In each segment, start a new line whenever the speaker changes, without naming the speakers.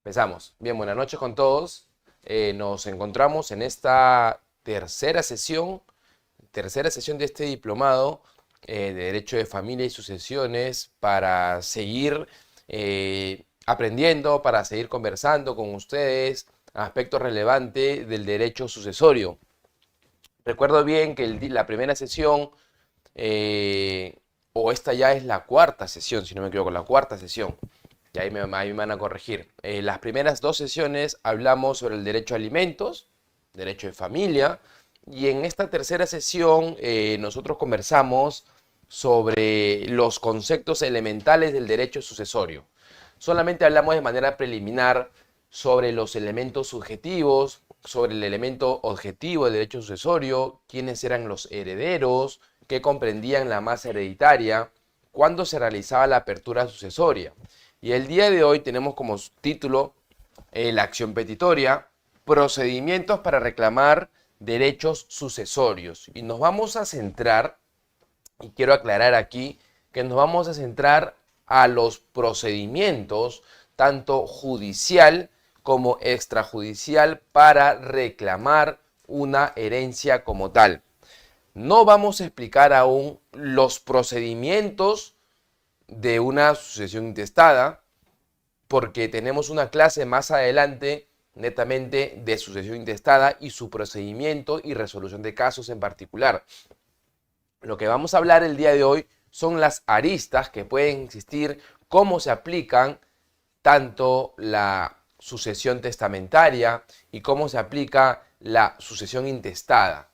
Empezamos. Bien, buenas noches con todos. Nos encontramos en esta tercera sesión de este diplomado de Derecho de Familia y Sucesiones para seguir aprendiendo, para seguir conversando con ustedes aspectos relevantes del derecho sucesorio. Recuerdo bien que la primera sesión, o esta ya es la cuarta sesión, si no me equivoco, la cuarta sesión. Y ahí me van a corregir. Las primeras dos sesiones hablamos sobre el derecho a alimentos, derecho de familia, y en esta tercera sesión nosotros conversamos sobre los conceptos elementales del derecho sucesorio. Solamente hablamos de manera preliminar sobre los elementos subjetivos, sobre el elemento objetivo del derecho sucesorio, quiénes eran los herederos, qué comprendían la masa hereditaria, cuándo se realizaba la apertura sucesoria. Y el día de hoy tenemos como título la acción petitoria, procedimientos para reclamar derechos sucesorios. Y nos vamos a centrar, y quiero aclarar aquí, que nos vamos a centrar a los procedimientos, tanto judicial como extrajudicial, para reclamar una herencia como tal. No vamos a explicar aún los procedimientos de una sucesión intestada, porque tenemos una clase más adelante netamente de sucesión intestada y su procedimiento y resolución de casos en particular. Lo que vamos a hablar el día de hoy son las aristas que pueden existir, cómo se aplican tanto la sucesión testamentaria y cómo se aplica la sucesión intestada.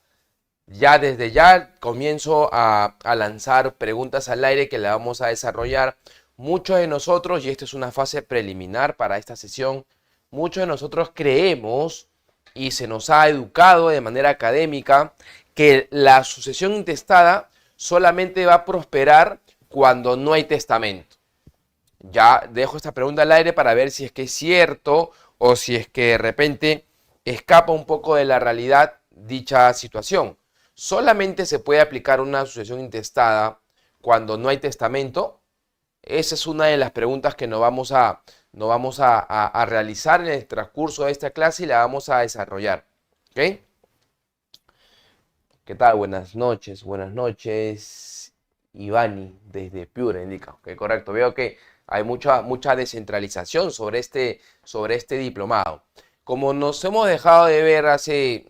Ya desde ya comienzo a lanzar preguntas al aire que la vamos a desarrollar. Muchos de nosotros, y esta es una fase preliminar para esta sesión, muchos de nosotros creemos y se nos ha educado de manera académica que la sucesión intestada solamente va a prosperar cuando no hay testamento. Ya dejo esta pregunta al aire para ver si es que es cierto o si es que de repente escapa un poco de la realidad dicha situación. ¿Solamente se puede aplicar una sucesión intestada cuando no hay testamento? Esa es una de las preguntas que nos vamos a realizar en el transcurso de esta clase y la vamos a desarrollar. ¿Ok? ¿Qué tal? Buenas noches, Ivani, desde Piura, indica. Ok, correcto. Veo que hay mucha descentralización sobre este diplomado. Como nos hemos dejado de ver hace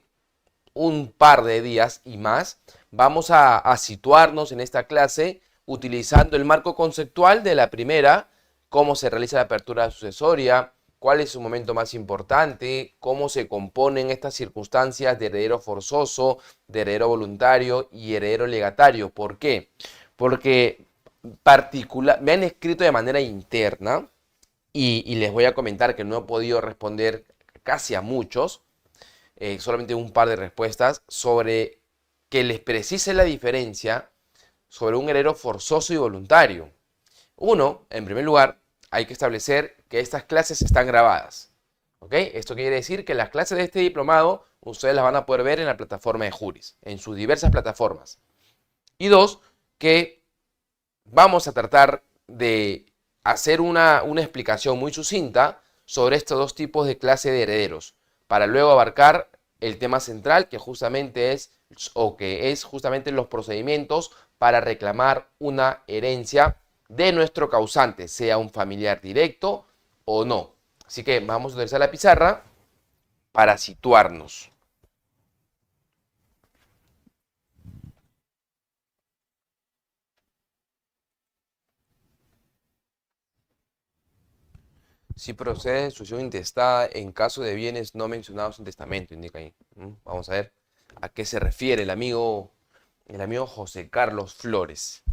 un par de días y más, vamos a situarnos en esta clase utilizando el marco conceptual de la primera, cómo se realiza la apertura sucesoria, cuál es su momento más importante, cómo se componen estas circunstancias de heredero forzoso, de heredero voluntario y heredero legatario. ¿Por qué? Porque me han escrito de manera interna y les voy a comentar que no he podido responder casi a muchos, solamente un par de respuestas, sobre que les precise la diferencia sobre un heredero forzoso y voluntario. Uno, en primer lugar, hay que establecer que estas clases están grabadas. ¿Ok? Esto quiere decir que las clases de este diplomado ustedes las van a poder ver en la plataforma de Juris, en sus diversas plataformas. Y dos, que vamos a tratar de hacer una explicación muy sucinta sobre estos dos tipos de clase de herederos, para luego abarcar el tema central que es justamente los procedimientos para reclamar una herencia de nuestro causante, sea un familiar directo o no. Así que vamos a utilizar la pizarra para situarnos. Si procede de sucesión intestada en caso de bienes no mencionados en testamento, indica ahí. Vamos a ver a qué se refiere el amigo José Carlos Flores.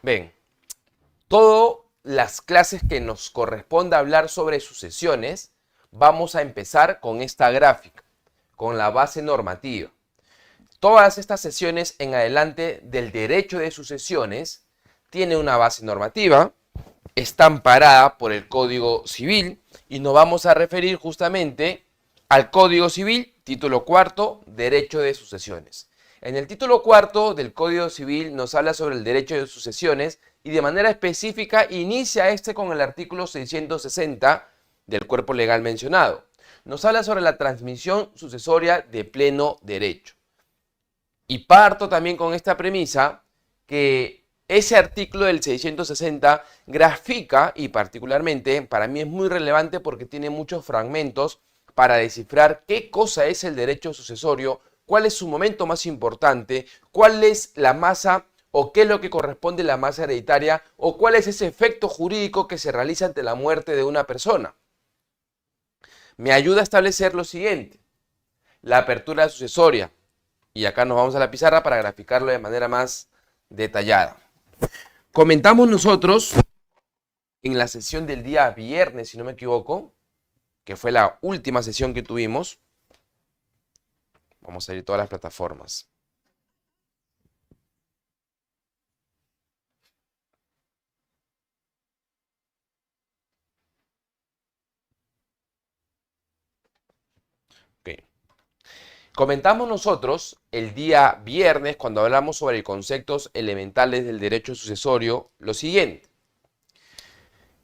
Ven, todas las clases que nos corresponda hablar sobre sucesiones, vamos a empezar con esta gráfica, con la base normativa. Todas estas sesiones en adelante del derecho de sucesiones tiene una base normativa, está amparada por el Código Civil y nos vamos a referir justamente al Código Civil, título cuarto, Derecho de Sucesiones. En el título cuarto del Código Civil nos habla sobre el derecho de sucesiones y de manera específica inicia con el artículo 660 del cuerpo legal mencionado. Nos habla sobre la transmisión sucesoria de pleno derecho. Y parto también con esta premisa que ese artículo del 660 grafica, y particularmente para mí es muy relevante porque tiene muchos fragmentos para descifrar qué cosa es el derecho sucesorio, cuál es su momento más importante, cuál es la masa o qué es lo que corresponde a la masa hereditaria o cuál es ese efecto jurídico que se realiza ante la muerte de una persona. Me ayuda a establecer lo siguiente: la apertura sucesoria. Y acá nos vamos a la pizarra para graficarlo de manera más detallada. Comentamos nosotros en la sesión del día viernes, si no me equivoco, que fue la última sesión que tuvimos. Vamos a ir a todas las plataformas. Okay. Comentamos nosotros el día viernes, cuando hablamos sobre conceptos elementales del derecho sucesorio, lo siguiente: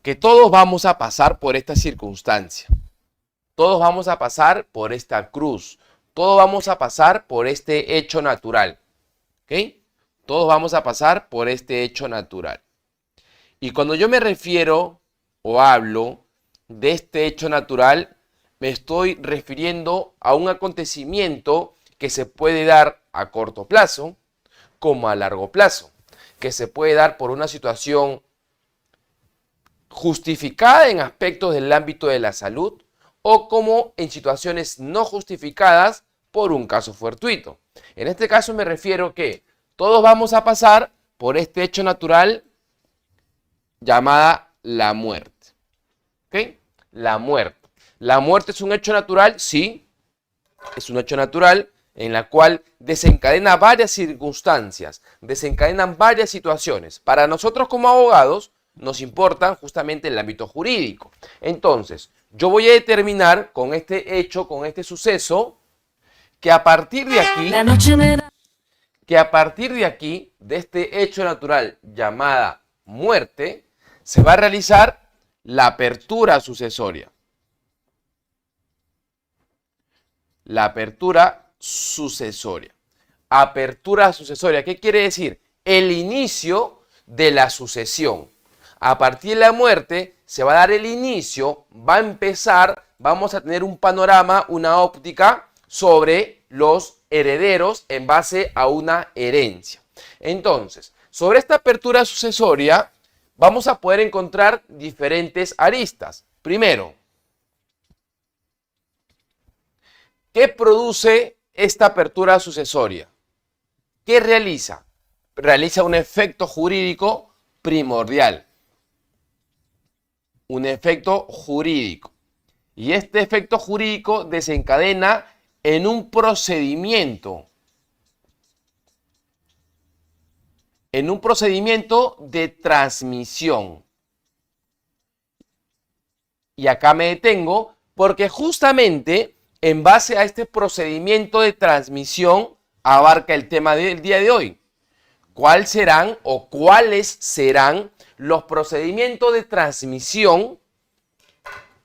que todos vamos a pasar por esta circunstancia, todos vamos a pasar por esta cruz, todos vamos a pasar por este hecho natural, ¿ok? Todos vamos a pasar por este hecho natural. Y cuando yo me refiero o hablo de este hecho natural, me estoy refiriendo a un acontecimiento que se puede dar a corto plazo como a largo plazo, que se puede dar por una situación justificada en aspectos del ámbito de la salud o como en situaciones no justificadas por un caso fortuito. En este caso me refiero que todos vamos a pasar por este hecho natural llamada la muerte. ¿Ok? La muerte. ¿La muerte es un hecho natural? Sí, es un hecho natural en la cual desencadena varias circunstancias, desencadenan varias situaciones. Para nosotros como abogados nos importa justamente el ámbito jurídico. Entonces, yo voy a determinar con este hecho, con este suceso, que a partir de aquí, de este hecho natural llamada muerte, se va a realizar la apertura sucesoria. La apertura sucesoria. Apertura sucesoria, ¿qué quiere decir? El inicio de la sucesión. A partir de la muerte se va a dar el inicio, va a empezar, vamos a tener un panorama, una óptica sobre los herederos en base a una herencia. Entonces, sobre esta apertura sucesoria vamos a poder encontrar diferentes aristas. Primero, ¿qué produce esta apertura sucesoria? ¿Qué realiza? Realiza un efecto jurídico primordial. Un efecto jurídico. Y este efecto jurídico desencadena en un procedimiento. En un procedimiento de transmisión. Y acá me detengo porque justamente en base a este procedimiento de transmisión abarca el tema del día de hoy. ¿Cuáles serán los procedimientos de transmisión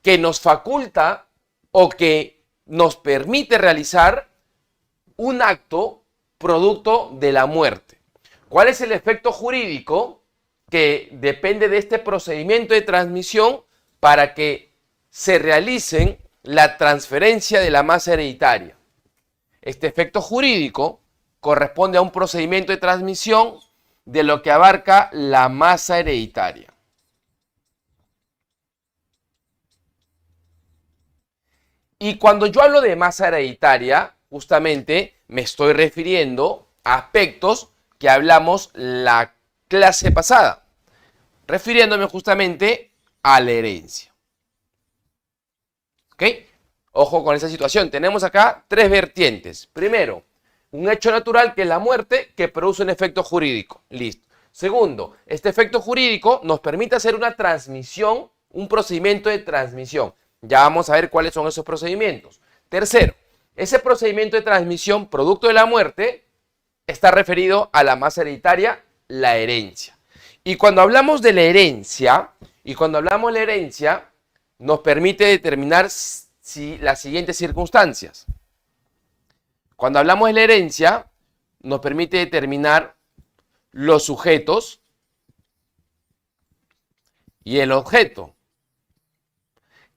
que nos faculta o que nos permite realizar un acto producto de la muerte? ¿Cuál es el efecto jurídico que depende de este procedimiento de transmisión para que se realicen la transferencia de la masa hereditaria? Este efecto jurídico corresponde a un procedimiento de transmisión de lo que abarca la masa hereditaria. Y cuando yo hablo de masa hereditaria, justamente me estoy refiriendo a aspectos que hablamos la clase pasada, refiriéndome justamente a la herencia. ¿Ok? Ojo con esa situación. Tenemos acá tres vertientes. Primero, un hecho natural que es la muerte que produce un efecto jurídico. Listo. Segundo, este efecto jurídico nos permite hacer una transmisión, un procedimiento de transmisión. Ya vamos a ver cuáles son esos procedimientos. Tercero, ese procedimiento de transmisión producto de la muerte está referido a la masa hereditaria, la herencia. Y cuando hablamos de la herencia, nos permite determinar si las siguientes circunstancias. Cuando hablamos de la herencia, nos permite determinar los sujetos y el objeto.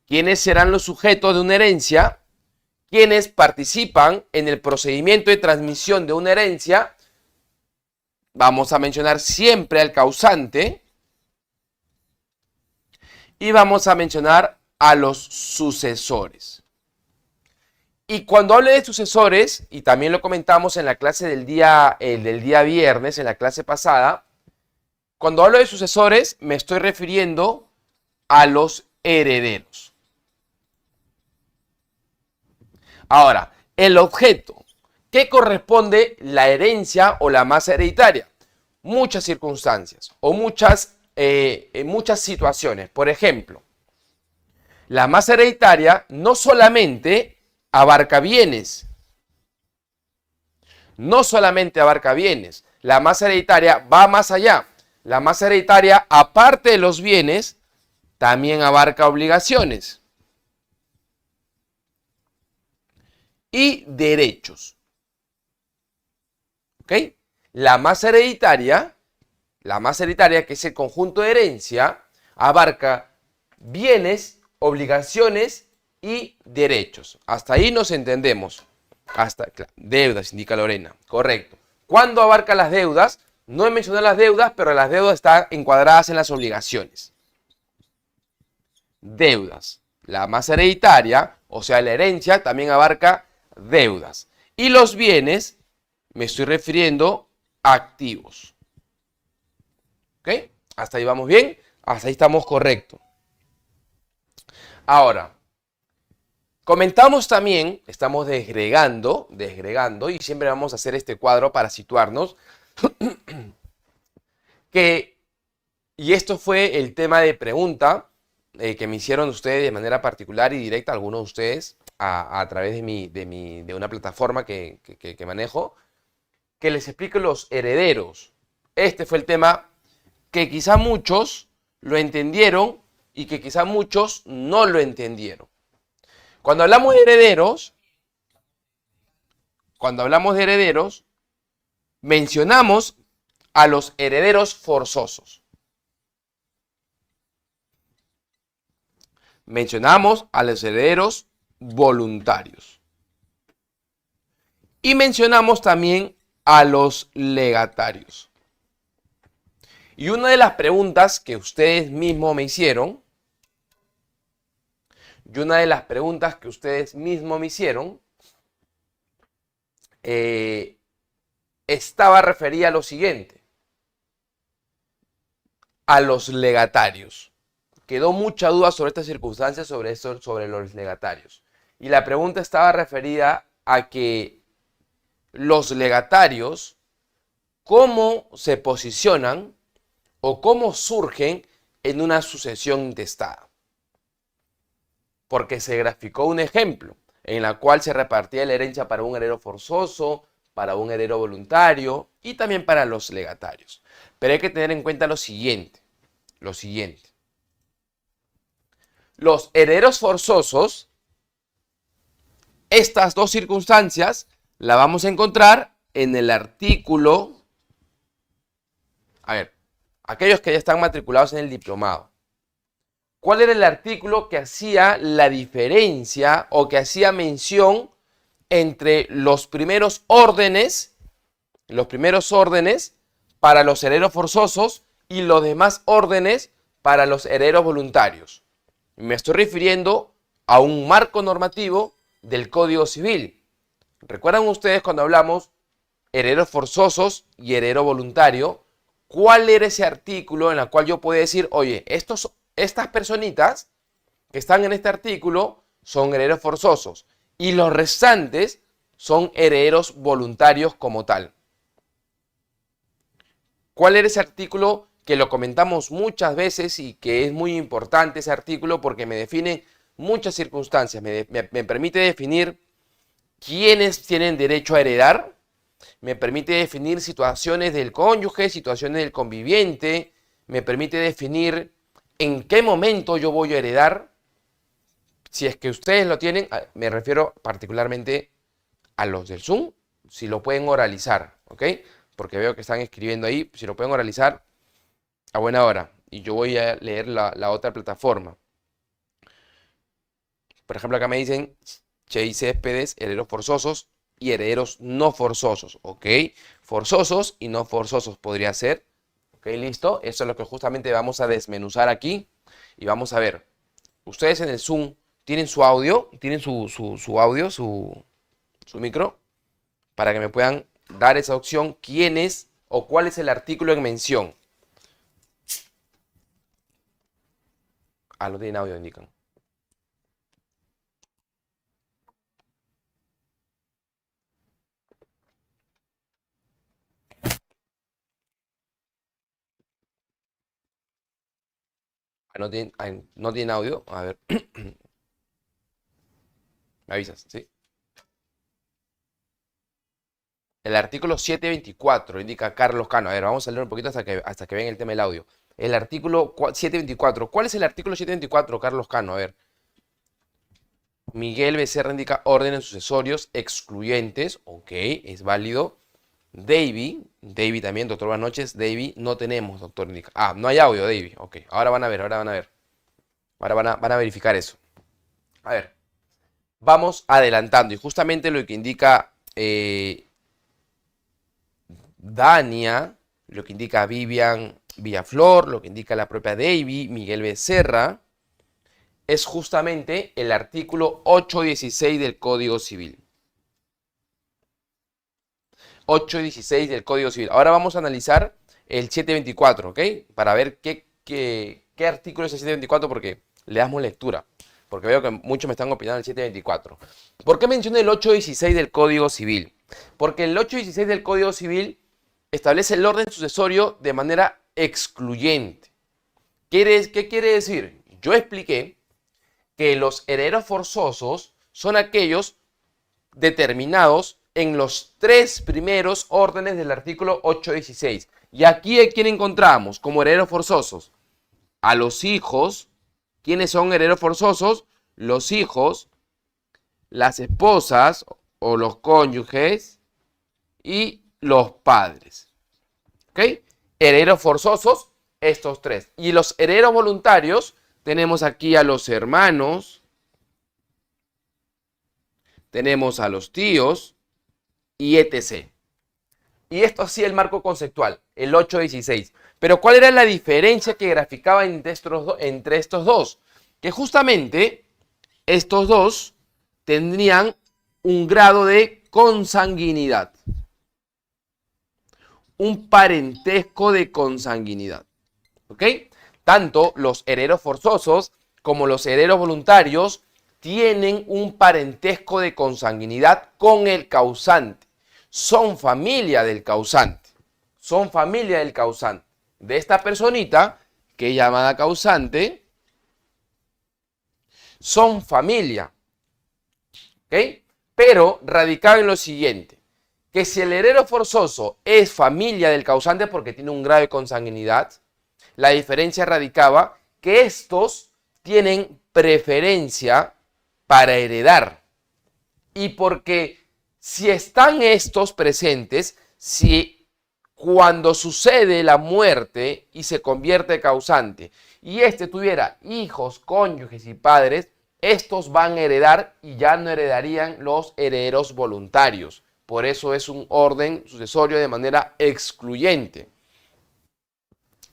¿Quiénes serán los sujetos de una herencia? ¿Quiénes participan en el procedimiento de transmisión de una herencia? Vamos a mencionar siempre al causante. Y vamos a mencionar a los sucesores. Y cuando hable de sucesores, y también lo comentamos en la clase del día viernes, en la clase pasada, cuando hablo de sucesores me estoy refiriendo a los herederos. Ahora, el objeto. ¿Qué corresponde la herencia o la masa hereditaria? Muchas circunstancias o muchas situaciones. Por ejemplo, la masa hereditaria no solamente abarca bienes. No solamente abarca bienes. La masa hereditaria va más allá. La masa hereditaria, aparte de los bienes, también abarca obligaciones y derechos. ¿Ok? La masa hereditaria, que es el conjunto de herencia, abarca bienes, obligaciones y derechos. Hasta ahí nos entendemos. Deudas, indica Lorena. Correcto. ¿Cuándo abarca las deudas? No he mencionado las deudas, pero las deudas están encuadradas en las obligaciones. Deudas. La masa hereditaria, o sea, la herencia, también abarca deudas. Y los bienes, me estoy refiriendo a activos. ¿Ok? ¿Hasta ahí vamos bien? Hasta ahí estamos correctos. Ahora, comentamos también, estamos desgregando, y siempre vamos a hacer este cuadro para situarnos, y esto fue el tema de pregunta que me hicieron ustedes de manera particular y directa, algunos de ustedes, a través de una plataforma que manejo, que les explique los herederos. Este fue el tema que quizá muchos lo entendieron y que quizá muchos no lo entendieron. Cuando hablamos de herederos, mencionamos a los herederos forzosos. Mencionamos a los herederos voluntarios. Y mencionamos también a los legatarios. Y una de las preguntas que ustedes mismos me hicieron, estaba referida a lo siguiente: a los legatarios. Quedó mucha duda sobre estas circunstancias, sobre los legatarios. Y la pregunta estaba referida a que los legatarios, ¿cómo se posicionan o cómo surgen en una sucesión intestada? Porque se graficó un ejemplo en la cual se repartía la herencia para un heredero forzoso, para un heredero voluntario y también para los legatarios. Pero hay que tener en cuenta lo siguiente. Los herederos forzosos, estas dos circunstancias las vamos a encontrar en el artículo. A ver, aquellos que ya están matriculados en el diplomado. ¿Cuál era el artículo que hacía la diferencia o que hacía mención entre los primeros órdenes para los herederos forzosos y los demás órdenes para los herederos voluntarios? Me estoy refiriendo a un marco normativo del Código Civil. ¿Recuerdan ustedes cuando hablamos herederos forzosos y heredero voluntario? ¿Cuál era ese artículo en el cual yo podía decir, oye, estas personitas que están en este artículo son herederos forzosos y los restantes son herederos voluntarios como tal? ¿Cuál era ese artículo que lo comentamos muchas veces y que es muy importante ese artículo porque me define muchas circunstancias? Me permite definir quiénes tienen derecho a heredar, me permite definir situaciones del cónyuge, situaciones del conviviente, me permite definir en qué momento yo voy a heredar, Si es que ustedes lo tienen, me refiero particularmente a los del Zoom, si lo pueden oralizar, ¿ok? Porque veo que están escribiendo ahí, si lo pueden oralizar, a buena hora. Y yo voy a leer la otra plataforma. Por ejemplo, acá me dicen Chey Céspedes, herederos forzosos y herederos no forzosos, ¿ok? Forzosos y no forzosos podría ser, ¿ok? Listo, eso es lo que justamente vamos a desmenuzar aquí. Y vamos a ver, ustedes en el Zoom tienen su audio, tienen su audio, su micro, para que me puedan dar esa opción, quién es o cuál es el artículo en mención. Ah, no tienen audio, indican. No tienen audio. A ver. Me avisas, ¿sí? El artículo 724 indica Carlos Cano. A ver, vamos a leer un poquito hasta que vean el tema del audio. El artículo 724. ¿Cuál es el artículo 724, Carlos Cano? A ver. Miguel Becerra indica órdenes sucesorios excluyentes. Ok, es válido. Davy también, doctor, buenas noches. Davy, no tenemos, doctor, indica. Ah, no hay audio, Davy. Ok, ahora van a ver, ahora van a ver. Ahora van a verificar eso. A ver, vamos adelantando. Y justamente lo que indica Dania, lo que indica Vivian Villaflor, lo que indica la propia Davy, Miguel Becerra, es justamente el artículo 816 del Código Civil. 816 del Código Civil. Ahora vamos a analizar el 724, ¿ok? Para ver qué artículo es el 724 porque le damos lectura. Porque veo que muchos me están opinando del 724. ¿Por qué menciono el 816 del Código Civil? Porque el 816 del Código Civil establece el orden sucesorio de manera excluyente. ¿Qué quiere decir? Yo expliqué que los herederos forzosos son aquellos determinados en los tres primeros órdenes del artículo 816. Y aquí, ¿a quién encontramos como herederos forzosos? A los hijos. ¿Quiénes son herederos forzosos? Los hijos, las esposas o los cónyuges y los padres. ¿Ok? Herederos forzosos, estos tres. Y los herederos voluntarios, tenemos aquí a los hermanos, tenemos a los tíos y etc. Y esto así el marco conceptual, el 816. Pero ¿cuál era la diferencia que graficaba entre estos dos? Que justamente estos dos tendrían un grado de consanguinidad. Un parentesco de consanguinidad. ¿Ok? Tanto los herederos forzosos como los herederos voluntarios tienen un parentesco de consanguinidad con el causante. Son familia del causante. Son familia del causante. De esta personita, que es llamada causante, son familia. ¿Ok? Pero radicado en lo siguiente, que si el heredero forzoso es familia del causante porque tiene un grado de consanguinidad, la diferencia radicaba que estos tienen preferencia para heredar. Y porque si están estos presentes, si cuando sucede la muerte y se convierte causante, y este tuviera hijos, cónyuges y padres, estos van a heredar y ya no heredarían los herederos voluntarios. Por eso es un orden sucesorio de manera excluyente.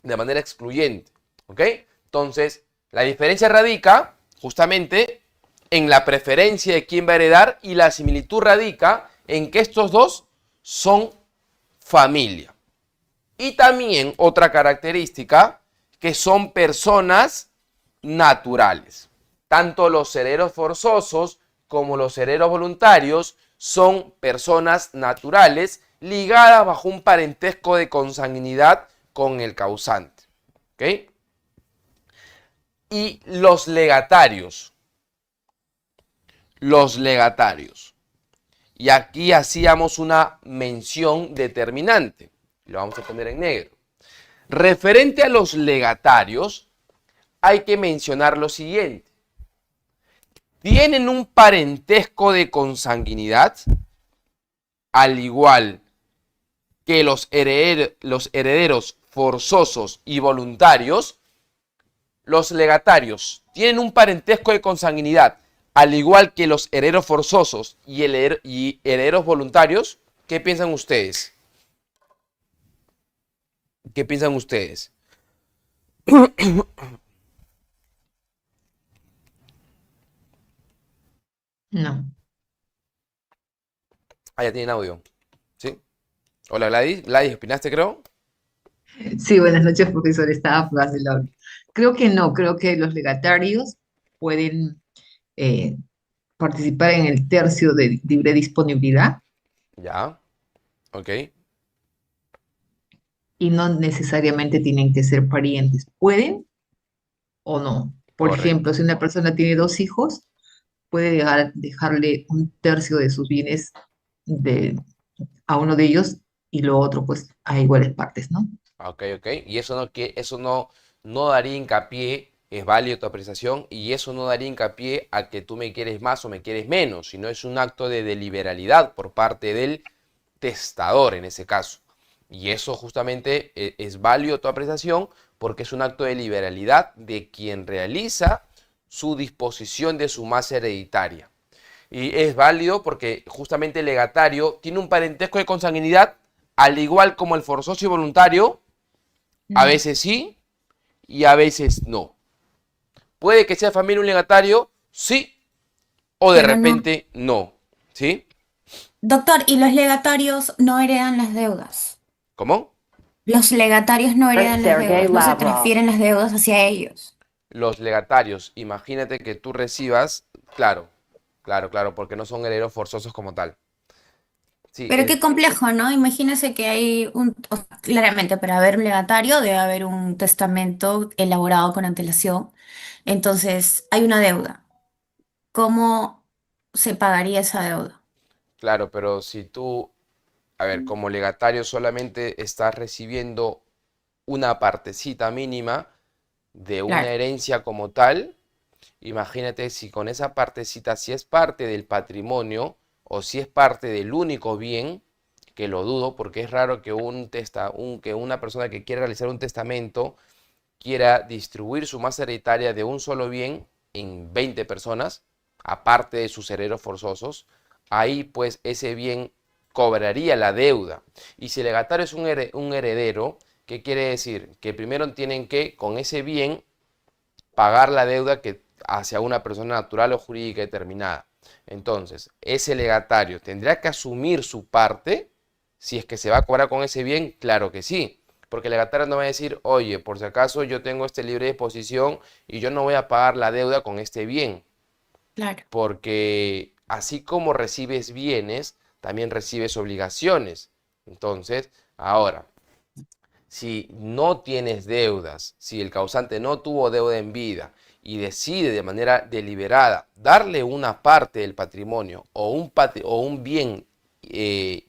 De manera excluyente. ¿Ok? Entonces, la diferencia radica justamente en la preferencia de quién va a heredar y la similitud radica en que estos dos son familia. Y también otra característica, que son personas naturales. Tanto los herederos forzosos como los herederos voluntarios son personas naturales ligadas bajo un parentesco de consanguinidad con el causante. ¿Ok? Y los legatarios. Los legatarios. Y aquí hacíamos una mención determinante. Lo vamos a poner en negro. Referente a los legatarios, hay que mencionar lo siguiente. tienen un parentesco de consanguinidad, al igual que los herederos forzosos y voluntarios. Los legatarios tienen un parentesco de consanguinidad, al igual que los herederos forzosos y herederos voluntarios. ¿Qué piensan ustedes? ¿Qué piensan ustedes?
No.
Ah, ya tienen audio. ¿Sí? Hola Gladys. Gladys, ¿opinaste, creo?
Sí, buenas noches, profesor. Estaba fugaz el audio. Creo que no, creo que los legatarios pueden eh, participar en el tercio de libre disponibilidad
Ya. Ok.
y no necesariamente tienen que ser parientes. ¿Pueden o no? Por ejemplo,
Correcto.
si una persona tiene dos hijos, puede dejarle un tercio de sus bienes de, a uno de ellos y lo otro pues a iguales partes, ¿no?
Ok, ok. Y eso no daría hincapié, es válido tu apreciación, y eso no daría hincapié a que tú me quieres más o me quieres menos, sino es un acto de deliberalidad por parte del testador en ese caso. Y eso justamente es válido tu apreciación porque es un acto de liberalidad de quien realiza su disposición de su masa hereditaria. Y es válido porque justamente el legatario tiene un parentesco de consanguinidad, al igual como el forzoso y voluntario, a
Mm.
veces sí y a veces no. Puede que sea familia un legatario, sí, o de
Pero no.
repente no. ¿Sí?
Doctor, ¿y los legatarios no heredan las deudas?
¿Cómo?
Los legatarios no heredan las
Sergey
deudas, no se
Lavrov.
transfieren las deudas hacia ellos.
Los legatarios, imagínate que tú recibas, claro, claro, claro, porque no son herederos forzosos como tal. Sí,
Pero qué complejo, ¿no? Imagínese que hay claramente para haber un legatario debe haber un testamento elaborado con antelación. Entonces, hay una deuda. ¿Cómo se pagaría esa deuda?
claro, pero si tú, a ver, como legatario solamente estás recibiendo una partecita mínima de una
Claro,
herencia como tal, imagínate si con esa partecita, si es parte del patrimonio o si es parte del único bien, que lo dudo porque es raro que que una persona que quiera realizar un testamento quiera distribuir su masa hereditaria de un solo bien en 20 personas, aparte de sus herederos forzosos, ahí pues ese bien cobraría la deuda. Y si el legatario es un heredero, ¿qué quiere decir? Que primero tienen que, con ese bien, pagar la deuda que hacia una persona natural o jurídica determinada. Entonces, ese legatario tendrá que asumir su parte. Si es que se va a cobrar con ese bien, claro que sí. Porque el legatario no va a decir, oye, por si acaso yo tengo este libre disposición y yo no voy a pagar la deuda con este bien.
claro.
Porque así como recibes bienes, también recibes obligaciones. Entonces, ahora, si no tienes deudas, si el causante no tuvo deuda en vida y decide de manera deliberada darle una parte del patrimonio o un bien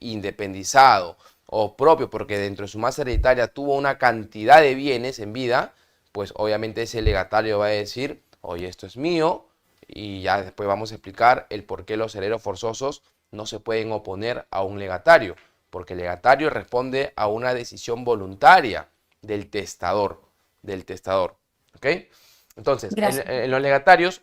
independizado o propio porque dentro de su masa hereditaria tuvo una cantidad de bienes en vida, pues obviamente ese legatario va a decir, oye, esto es mío, y ya después vamos a explicar el por qué los herederos forzosos no se pueden oponer a un legatario, porque el legatario responde a una decisión voluntaria del testador, ¿ok? Entonces,
Gracias.
en los legatarios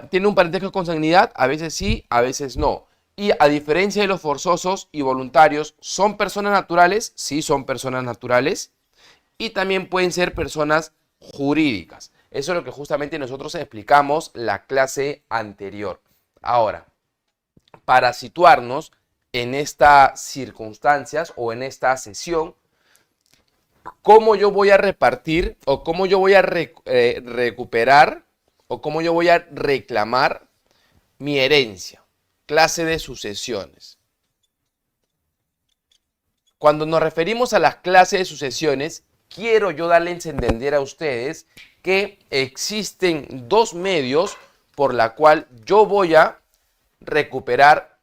tienen un parentesco de consanguinidad, a veces sí, a veces no. Y a diferencia de los forzosos y voluntarios, ¿son personas naturales? Sí, son personas naturales. Y también pueden ser personas jurídicas. Eso es lo que justamente nosotros explicamos la clase anterior. Ahora, para situarnos en estas circunstancias o en esta sesión, cómo yo voy a repartir o cómo yo voy a recuperar o cómo yo voy a reclamar mi herencia. Clase de sucesiones. Cuando nos referimos a las clases de sucesiones, quiero yo darles a entender a ustedes que existen dos medios por la cual yo voy a recuperar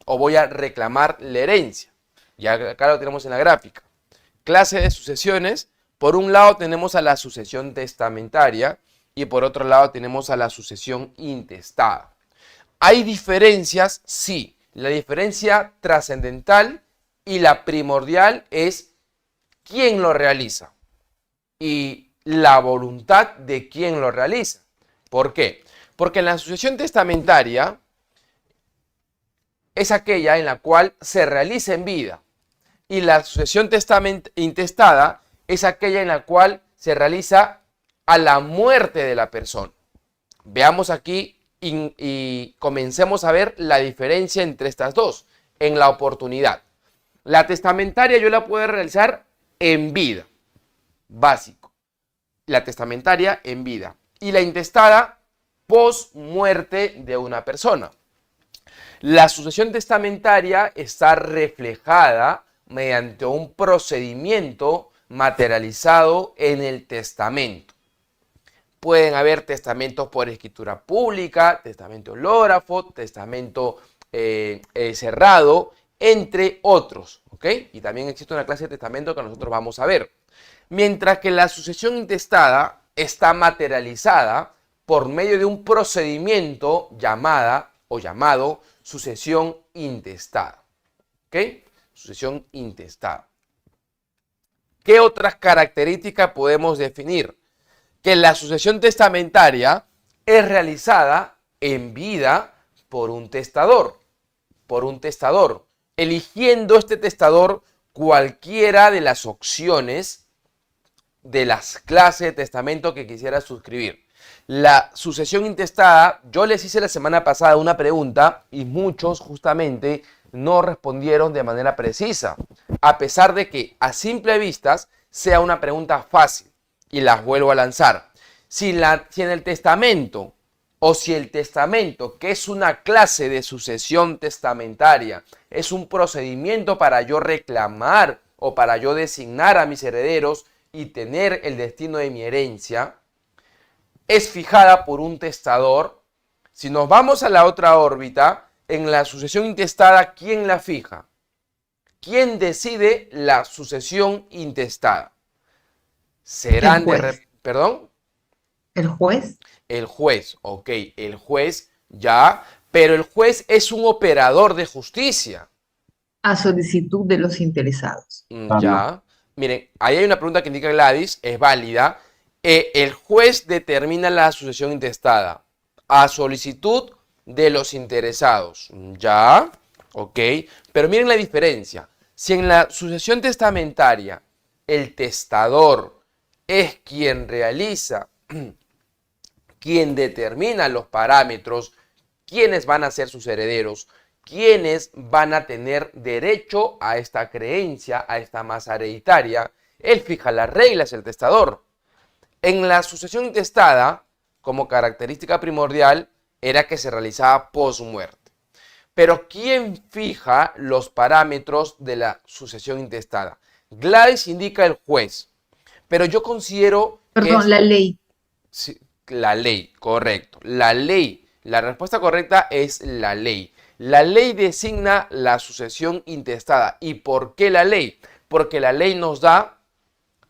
o voy a reclamar la herencia. Ya acá lo tenemos en la gráfica. Clase de sucesiones. Por un lado tenemos a la sucesión testamentaria y por otro lado tenemos a la sucesión intestada. ¿Hay diferencias? Sí. La diferencia trascendental y la primordial es quién lo realiza y la voluntad de quién lo realiza. ¿Por qué? Porque en la sucesión testamentaria es aquella en la cual se realiza en vida y la sucesión intestada es aquella en la cual se realiza a la muerte de la persona. Veamos aquí y comencemos a ver la diferencia entre estas dos en la oportunidad. La testamentaria yo la puedo realizar en vida, básico. La testamentaria en vida y la intestada post muerte de una persona. La sucesión testamentaria está reflejada mediante un procedimiento materializado en el testamento. Pueden haber testamentos por escritura pública, testamento hológrafo, testamento cerrado, entre otros, ¿ok? Y también existe una clase de testamento que nosotros vamos a ver. Mientras que la sucesión intestada está materializada por medio de un procedimiento llamado sucesión intestada, ¿ok? Sucesión intestada. ¿Qué otras características podemos definir? Que la sucesión testamentaria es realizada en vida por un testador, eligiendo este testador cualquiera de las opciones de las clases de testamento que quisiera suscribir. La sucesión intestada, yo les hice la semana pasada una pregunta y muchos justamente no respondieron de manera precisa, a pesar de que a simple vista sea una pregunta fácil. Y las vuelvo a lanzar. Si en el testamento, o si el testamento, que es una clase de sucesión testamentaria, es un procedimiento para yo reclamar o para yo designar a mis herederos y tener el destino de mi herencia, es fijada por un testador. Si nos vamos a la otra órbita, en la sucesión intestada, ¿quién la fija? ¿Quién decide la sucesión intestada? Serán ¿Perdón?
¿El juez?
El juez, ok, el juez ya, pero el juez es un operador de justicia.
A solicitud de los interesados.
Ya, miren, ahí hay una pregunta que indica Gladys, es válida. El juez determina la sucesión intestada a solicitud de los interesados. Ya, ok, pero miren la diferencia. Si en la sucesión testamentaria el testador es quien realiza, quien determina los parámetros, quiénes van a ser sus herederos, quiénes van a tener derecho a esta creencia, a esta masa hereditaria. Él fija las reglas, el testador. En la sucesión intestada, como característica primordial, era que se realizaba post-muerte. Pero ¿quién fija los parámetros de la sucesión intestada? Gladys indica el juez. Pero yo considero
Perdón, la ley.
Sí, la ley, correcto. La ley, la respuesta correcta es la ley. La ley designa la sucesión intestada. ¿Y por qué la ley? Porque la ley nos da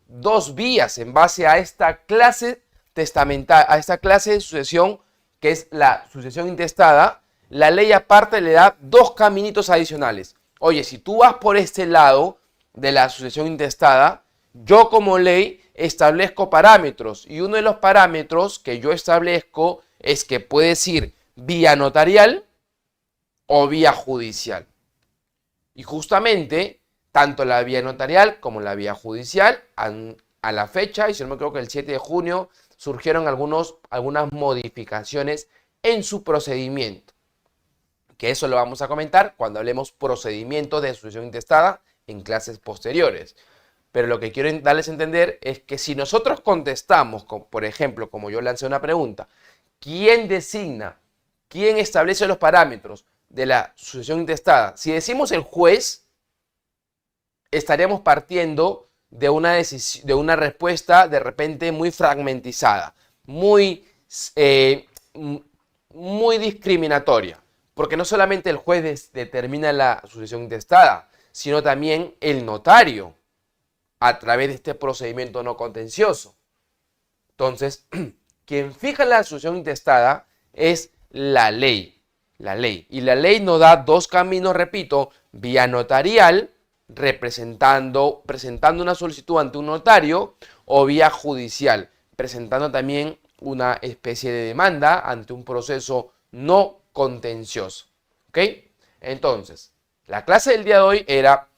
dos vías en base a esta clase testamentaria, a esta clase de sucesión que es la sucesión intestada. La ley aparte le da dos caminitos adicionales. Oye, si tú vas por este lado de la sucesión intestada, yo como ley establezco parámetros y uno de los parámetros que yo establezco es que puedes ir vía notarial o vía judicial. Y justamente tanto la vía notarial como la vía judicial a la fecha, y si no me equivoco el 7 de junio, surgieron algunas modificaciones en su procedimiento. Que eso lo vamos a comentar cuando hablemos procedimientos de sucesión intestada en clases posteriores. Pero lo que quiero darles a entender es que si nosotros contestamos, por ejemplo, como yo lancé una pregunta, ¿quién designa, quién establece los parámetros de la sucesión intestada? Si decimos el juez, estaríamos partiendo de una respuesta de repente muy fragmentizada, muy discriminatoria. Porque no solamente el juez determina la sucesión intestada, sino también el notario, a través de este procedimiento no contencioso. Entonces, quien fija la sucesión intestada es la ley. La ley. Y la ley nos da dos caminos, repito, vía notarial, presentando una solicitud ante un notario, o vía judicial, presentando también una especie de demanda ante un proceso no contencioso. ¿Ok? Entonces, la clase del día de hoy era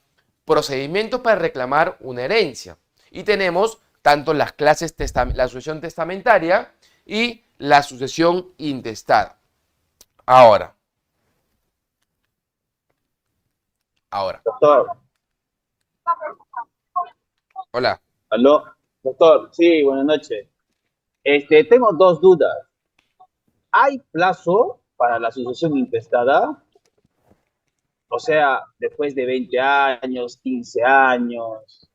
procedimientos para reclamar una herencia. Y tenemos tanto las clases, la sucesión testamentaria y la sucesión intestada. Ahora.
Doctor,
Hola.
aló, doctor, sí, buenas noches. Tengo dos dudas. ¿Hay plazo para la sucesión intestada? O sea, después de 20 años, 15 años,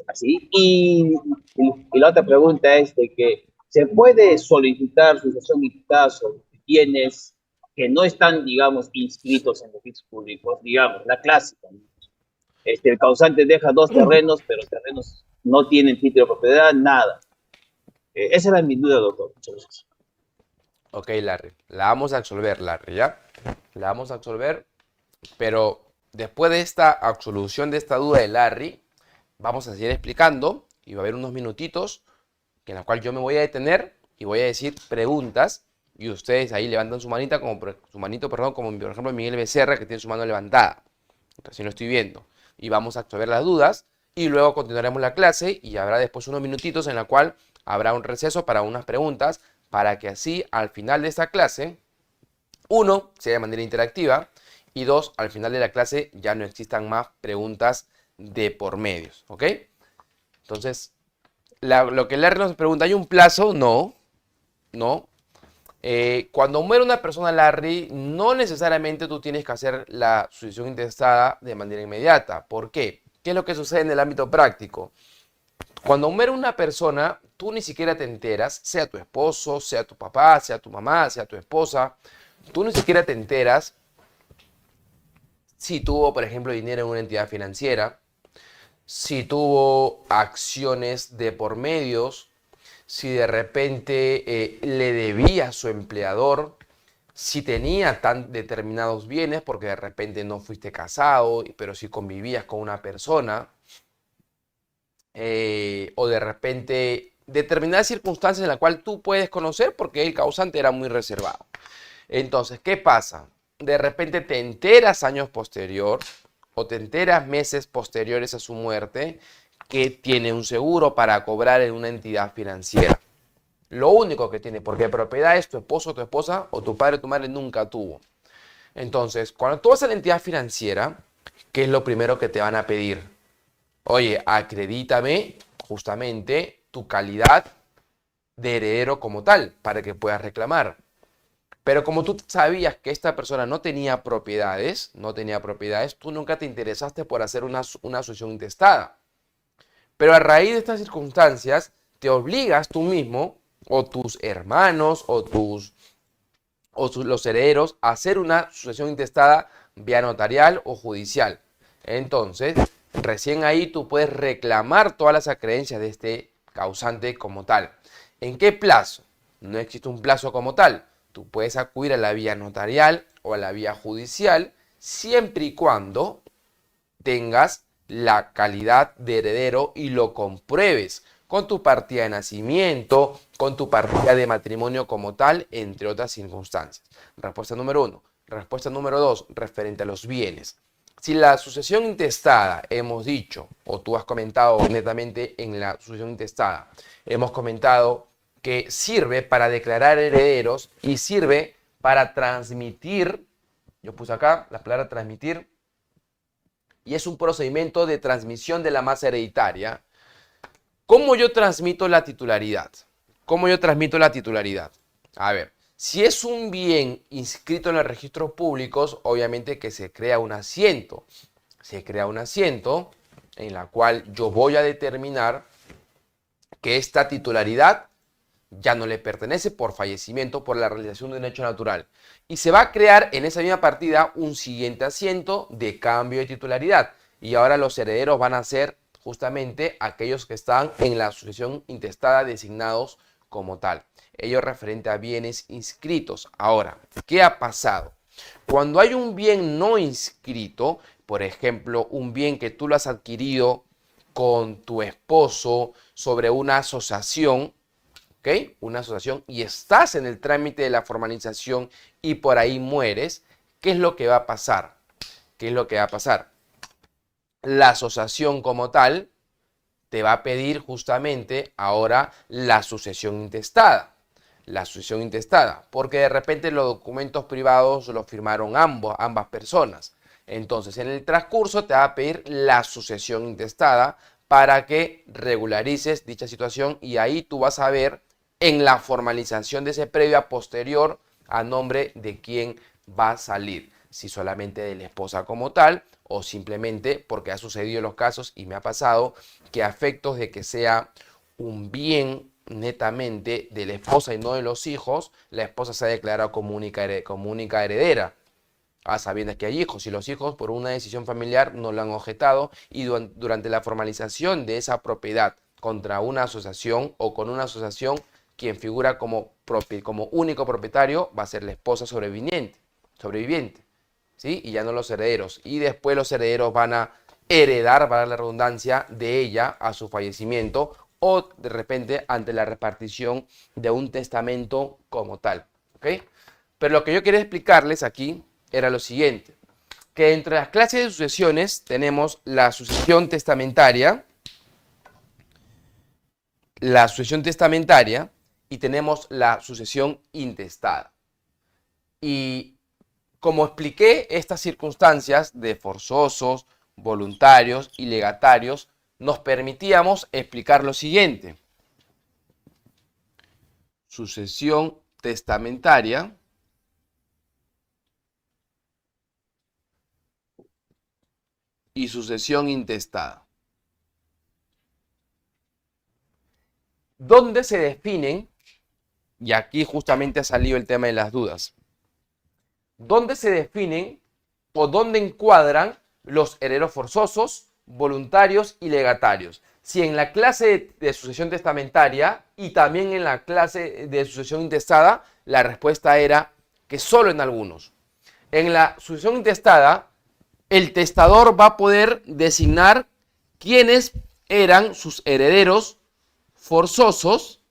así. Y la otra pregunta es de que ¿se puede solicitar sucesión intestada sobre bienes que no están, digamos, inscritos en registros públicos? Digamos, la clásica, ¿no? El causante deja dos terrenos, pero los terrenos no tienen título de propiedad, nada. Esa era mi duda, doctor. Muchas gracias.
Ok, Larry. La vamos a absolver, Larry, ¿ya? La vamos a absolver, pero después de esta absolución de esta duda de Larry, vamos a seguir explicando y va a haber unos minutitos en los cuales yo me voy a detener y voy a decir preguntas y ustedes ahí levantan su manita, como por ejemplo Miguel Becerra, que tiene su mano levantada. Entonces, lo estoy viendo. Y vamos a absolver las dudas y luego continuaremos la clase y habrá después unos minutitos en la cual habrá un receso para unas preguntas para que así al final de esta clase, uno, sea de manera interactiva y dos, al final de la clase ya no existan más preguntas de por medios, ¿ok? Entonces, lo que Larry nos pregunta, ¿hay un plazo? No, no. Cuando muere una persona, Larry, no necesariamente tú tienes que hacer la sucesión intestada de manera inmediata. ¿Por qué? ¿Qué es lo que sucede en el ámbito práctico? Cuando muere una persona, tú ni siquiera te enteras, sea tu esposo, sea tu papá, sea tu mamá, sea tu esposa, tú ni siquiera te enteras si tuvo, por ejemplo, dinero en una entidad financiera, si tuvo acciones de por medios, si de repente le debía a su empleador, si tenía tan determinados bienes, porque de repente no fuiste casado, pero si convivías con una persona, o de repente determinadas circunstancias en las cuales tú puedes conocer porque el causante era muy reservado. Entonces, ¿qué pasa? De repente te enteras años posterior o te enteras meses posteriores a su muerte que tiene un seguro para cobrar en una entidad financiera. Lo único que tiene, porque propiedad es tu esposo o tu esposa o tu padre o tu madre nunca tuvo. Entonces, cuando tú vas a la entidad financiera, ¿qué es lo primero que te van a pedir? Oye, acredítame justamente tu calidad de heredero como tal para que puedas reclamar. Pero como tú sabías que esta persona no tenía propiedades, tú nunca te interesaste por hacer una sucesión intestada. Pero a raíz de estas circunstancias, te obligas tú mismo, o tus hermanos, los herederos, a hacer una sucesión intestada vía notarial o judicial. Entonces, recién ahí tú puedes reclamar todas las acreencias de este causante como tal. ¿En qué plazo? No existe un plazo como tal. Tú puedes acudir a la vía notarial o a la vía judicial siempre y cuando tengas la calidad de heredero y lo compruebes con tu partida de nacimiento, con tu partida de matrimonio como tal, entre otras circunstancias. Respuesta número 1. Respuesta número 2, referente a los bienes. Si la sucesión intestada, hemos dicho, o tú has comentado netamente en la sucesión intestada, hemos comentado que sirve para declarar herederos y sirve para transmitir, yo puse acá la palabra transmitir, y es un procedimiento de transmisión de la masa hereditaria. ¿Cómo yo transmito la titularidad? ¿Cómo yo transmito la titularidad? A ver, si es un bien inscrito en los registros públicos, obviamente que se crea un asiento. Se crea un asiento en la cual yo voy a determinar que esta titularidad ya no le pertenece por fallecimiento, por la realización de un hecho natural. Y se va a crear en esa misma partida un siguiente asiento de cambio de titularidad. Y ahora los herederos van a ser justamente aquellos que están en la sucesión intestada designados como tal. Ello referente a bienes inscritos. Ahora, ¿qué ha pasado? Cuando hay un bien no inscrito, por ejemplo, un bien que tú lo has adquirido con tu esposo sobre una asociación, ¿ok? Una asociación, y estás en el trámite de la formalización y por ahí mueres, ¿qué es lo que va a pasar? ¿Qué es lo que va a pasar? La asociación como tal te va a pedir justamente ahora la sucesión intestada. La sucesión intestada, porque de repente los documentos privados los firmaron ambas personas. Entonces, en el transcurso te va a pedir la sucesión intestada para que regularices dicha situación y ahí tú vas a ver en la formalización de ese previo a posterior a nombre de quién va a salir. Si solamente de la esposa como tal o simplemente porque ha sucedido los casos y me ha pasado que a efectos de que sea un bien netamente de la esposa y no de los hijos, la esposa se ha declarado como única heredera, a sabiendas que hay hijos y los hijos por una decisión familiar no lo han objetado y durante la formalización de esa propiedad contra una asociación o con una asociación, quien figura como único propietario va a ser la esposa sobreviviente, ¿sí? Y ya no los herederos. Y después los herederos van a heredar, para la redundancia, de ella a su fallecimiento o de repente ante la repartición de un testamento como tal, ¿ok? Pero lo que yo quería explicarles aquí era lo siguiente, que entre las clases de sucesiones tenemos la sucesión testamentaria y tenemos la sucesión intestada. Y como expliqué, estas circunstancias de forzosos, voluntarios y legatarios nos permitíamos explicar lo siguiente. Sucesión testamentaria y sucesión intestada. ¿Dónde se definen? Y aquí justamente ha salido el tema de las dudas. ¿Dónde se definen o dónde encuadran los herederos forzosos, voluntarios y legatarios? Si en la clase de sucesión testamentaria y también en la clase de sucesión intestada, la respuesta era que solo en algunos. En la sucesión intestada, el testador va a poder designar quiénes eran sus herederos forzosos.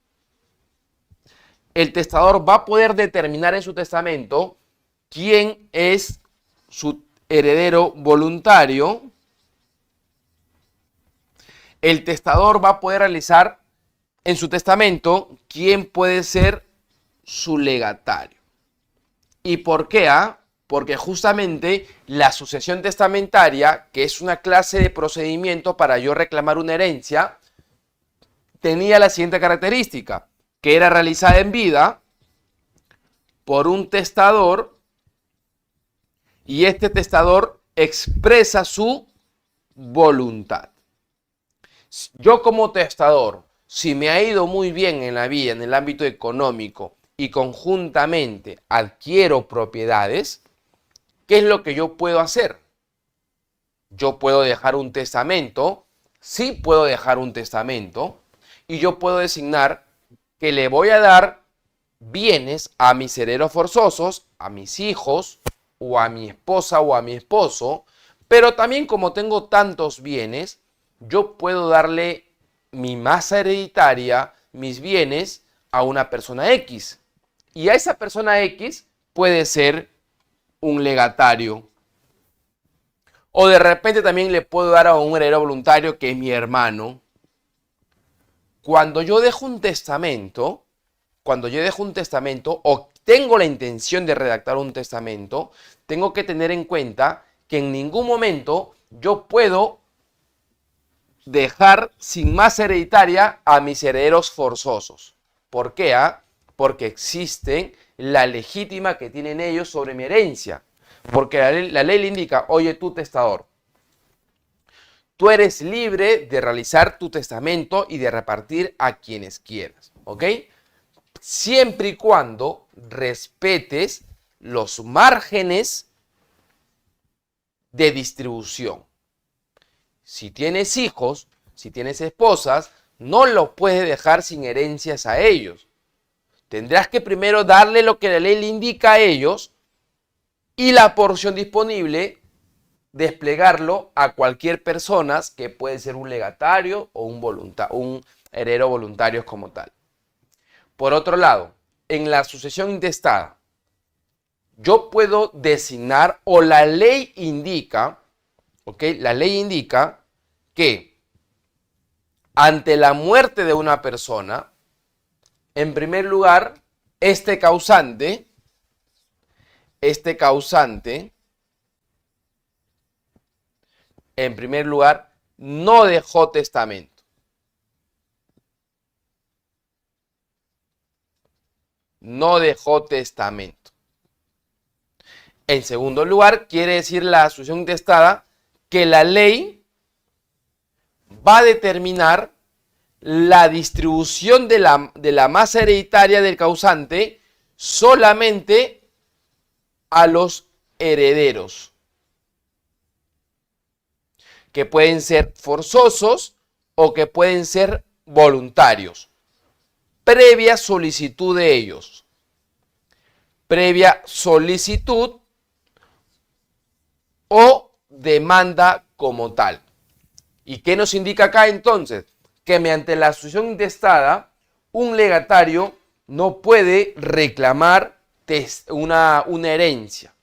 El testador va a poder determinar en su testamento quién es su heredero voluntario. El testador va a poder realizar en su testamento quién puede ser su legatario. ¿Y por qué? Porque justamente la sucesión testamentaria, que es una clase de procedimiento para yo reclamar una herencia, tenía la siguiente característica, que era realizada en vida por un testador y este testador expresa su voluntad. Yo como testador, si me ha ido muy bien en la vida, en el ámbito económico y conjuntamente adquiero propiedades, ¿qué es lo que yo puedo hacer? Yo puedo dejar un testamento, sí puedo dejar un testamento y yo puedo designar que le voy a dar bienes a mis herederos forzosos, a mis hijos o a mi esposa o a mi esposo, pero también como tengo tantos bienes, yo puedo darle mi masa hereditaria, mis bienes, a una persona X. Y a esa persona X puede ser un legatario. O de repente también le puedo dar a un heredero voluntario que es mi hermano. Cuando yo dejo un testamento, o tengo la intención de redactar un testamento, tengo que tener en cuenta que en ningún momento yo puedo dejar sin masa hereditaria a mis herederos forzosos. ¿Por qué? Porque existe la legítima que tienen ellos sobre mi herencia. Porque la ley le indica, oye tú testador, tú eres libre de realizar tu testamento y de repartir a quienes quieras, ¿ok? Siempre y cuando respetes los márgenes de distribución. Si tienes hijos, si tienes esposas, no los puedes dejar sin herencias a ellos. Tendrás que primero darle lo que la ley le indica a ellos y la porción disponible desplegarlo a cualquier persona que puede ser un legatario o un heredero voluntario como tal. Por otro lado, en la sucesión intestada, yo puedo designar o la ley indica, ¿ok? La ley indica que ante la muerte de una persona, en primer lugar, este causante, en primer lugar, no dejó testamento. No dejó testamento. En segundo lugar, quiere decir la sucesión intestada que la ley va a determinar la distribución de la masa hereditaria del causante solamente a los herederos, que pueden ser forzosos o que pueden ser voluntarios, previa solicitud de ellos. Previa solicitud o demanda como tal. ¿Y qué nos indica acá entonces? Que mediante la sucesión intestada, un legatario no puede reclamar una herencia.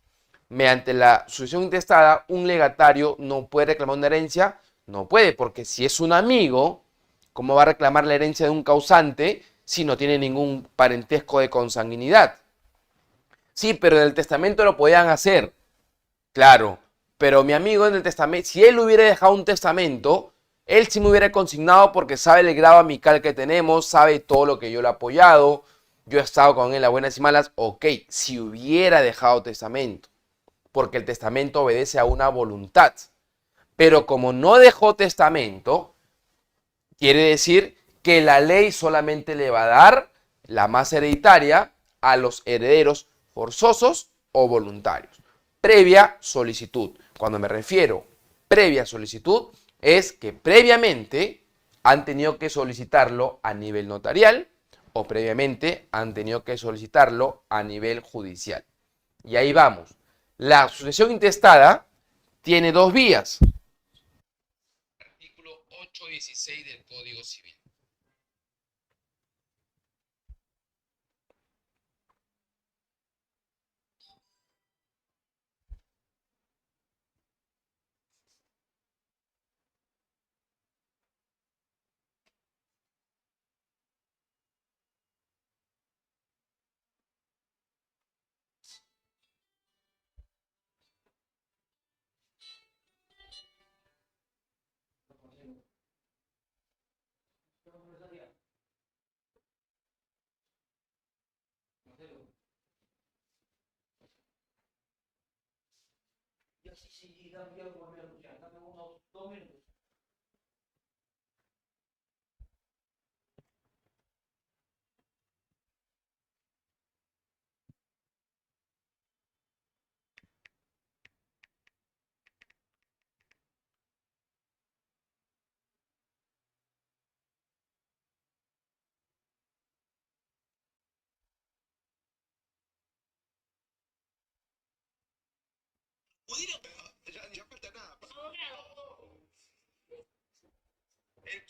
Mediante la sucesión intestada, un legatario no puede reclamar una herencia. No puede, porque si es un amigo, ¿cómo va a reclamar la herencia de un causante si no tiene ningún parentesco de consanguinidad? Sí, pero en el testamento lo podían hacer. Claro, pero mi amigo en el testamento, si él hubiera dejado un testamento, él sí me hubiera consignado porque sabe el grado amical que tenemos, sabe todo lo que yo le he apoyado, yo he estado con él a buenas y malas. Ok, si hubiera dejado testamento, porque el testamento obedece a una voluntad. Pero como no dejó testamento, quiere decir que la ley solamente le va a dar la masa hereditaria a los herederos forzosos o voluntarios, previa solicitud. Cuando me refiero previa solicitud, es que previamente han tenido que solicitarlo a nivel notarial o previamente han tenido que solicitarlo a nivel judicial. Y ahí vamos. La sucesión intestada tiene dos vías. Artículo 816 del Código Civil.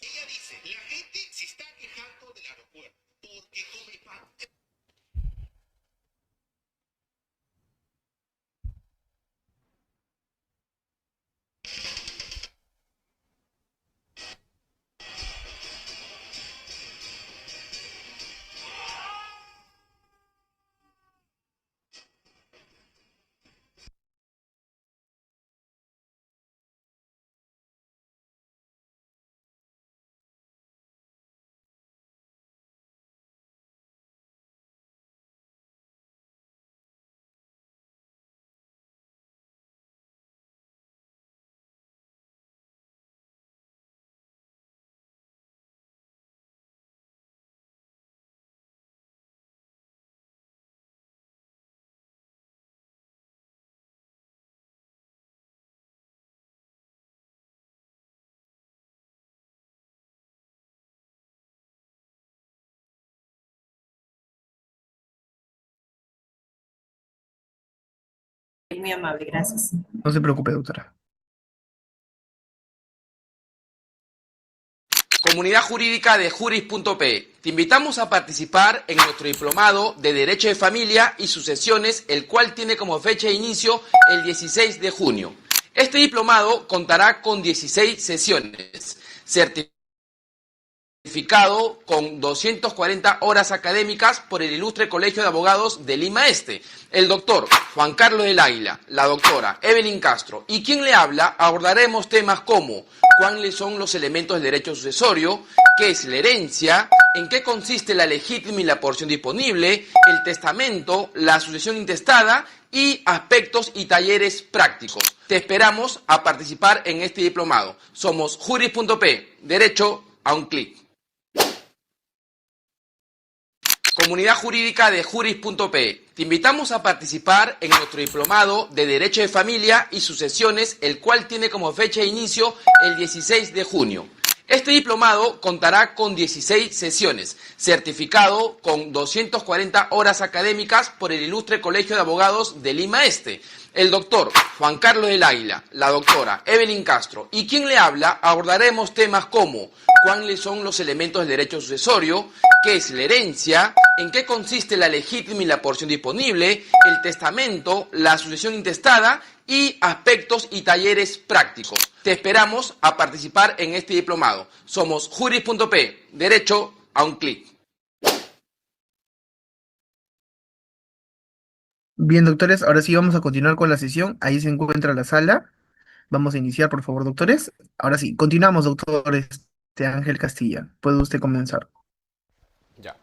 Ella dice, la gente se está quejando del aeropuerto porque come pan.
muy amable, gracias.
No se preocupe, doctora.
Comunidad Jurídica de Juris.p. Te invitamos a participar en nuestro diplomado de Derecho de Familia y Sucesiones, el cual tiene como fecha de inicio el 16 de junio. Este diplomado contará con 16 sesiones, certificado con 240 horas académicas por el Ilustre Colegio de Abogados de Lima Este, el doctor Juan Carlos del Águila, la doctora Evelyn Castro y quien le habla. Abordaremos temas como cuáles son los elementos del derecho sucesorio, qué es la herencia, en qué consiste la legítima y la porción disponible, el testamento, la sucesión intestada y aspectos y talleres prácticos. Te esperamos a participar en este diplomado. Somos Juris.p, derecho a un clic. Comunidad Jurídica de Juris.p. Te invitamos a participar en nuestro diplomado de Derecho de Familia y Sucesiones, el cual tiene como fecha de inicio el 16 de junio. Este diplomado contará con 16 sesiones, certificado con 240 horas académicas por el Ilustre Colegio de Abogados de Lima Este, el doctor Juan Carlos del Águila, la doctora Evelyn Castro y quien le habla. Abordaremos temas como cuáles son los elementos del derecho sucesorio, qué es la herencia, en qué consiste la legítima y la porción disponible, el testamento, la sucesión intestada y aspectos y talleres prácticos. Te esperamos a participar en este diplomado. Somos Juris.p, derecho a un clic.
Bien, doctores, ahora sí vamos a continuar con la sesión. Ahí se encuentra la sala. Vamos a iniciar, por favor, doctores. Ahora sí, continuamos, doctores. Ángel Castilla, puede usted comenzar.
Ya.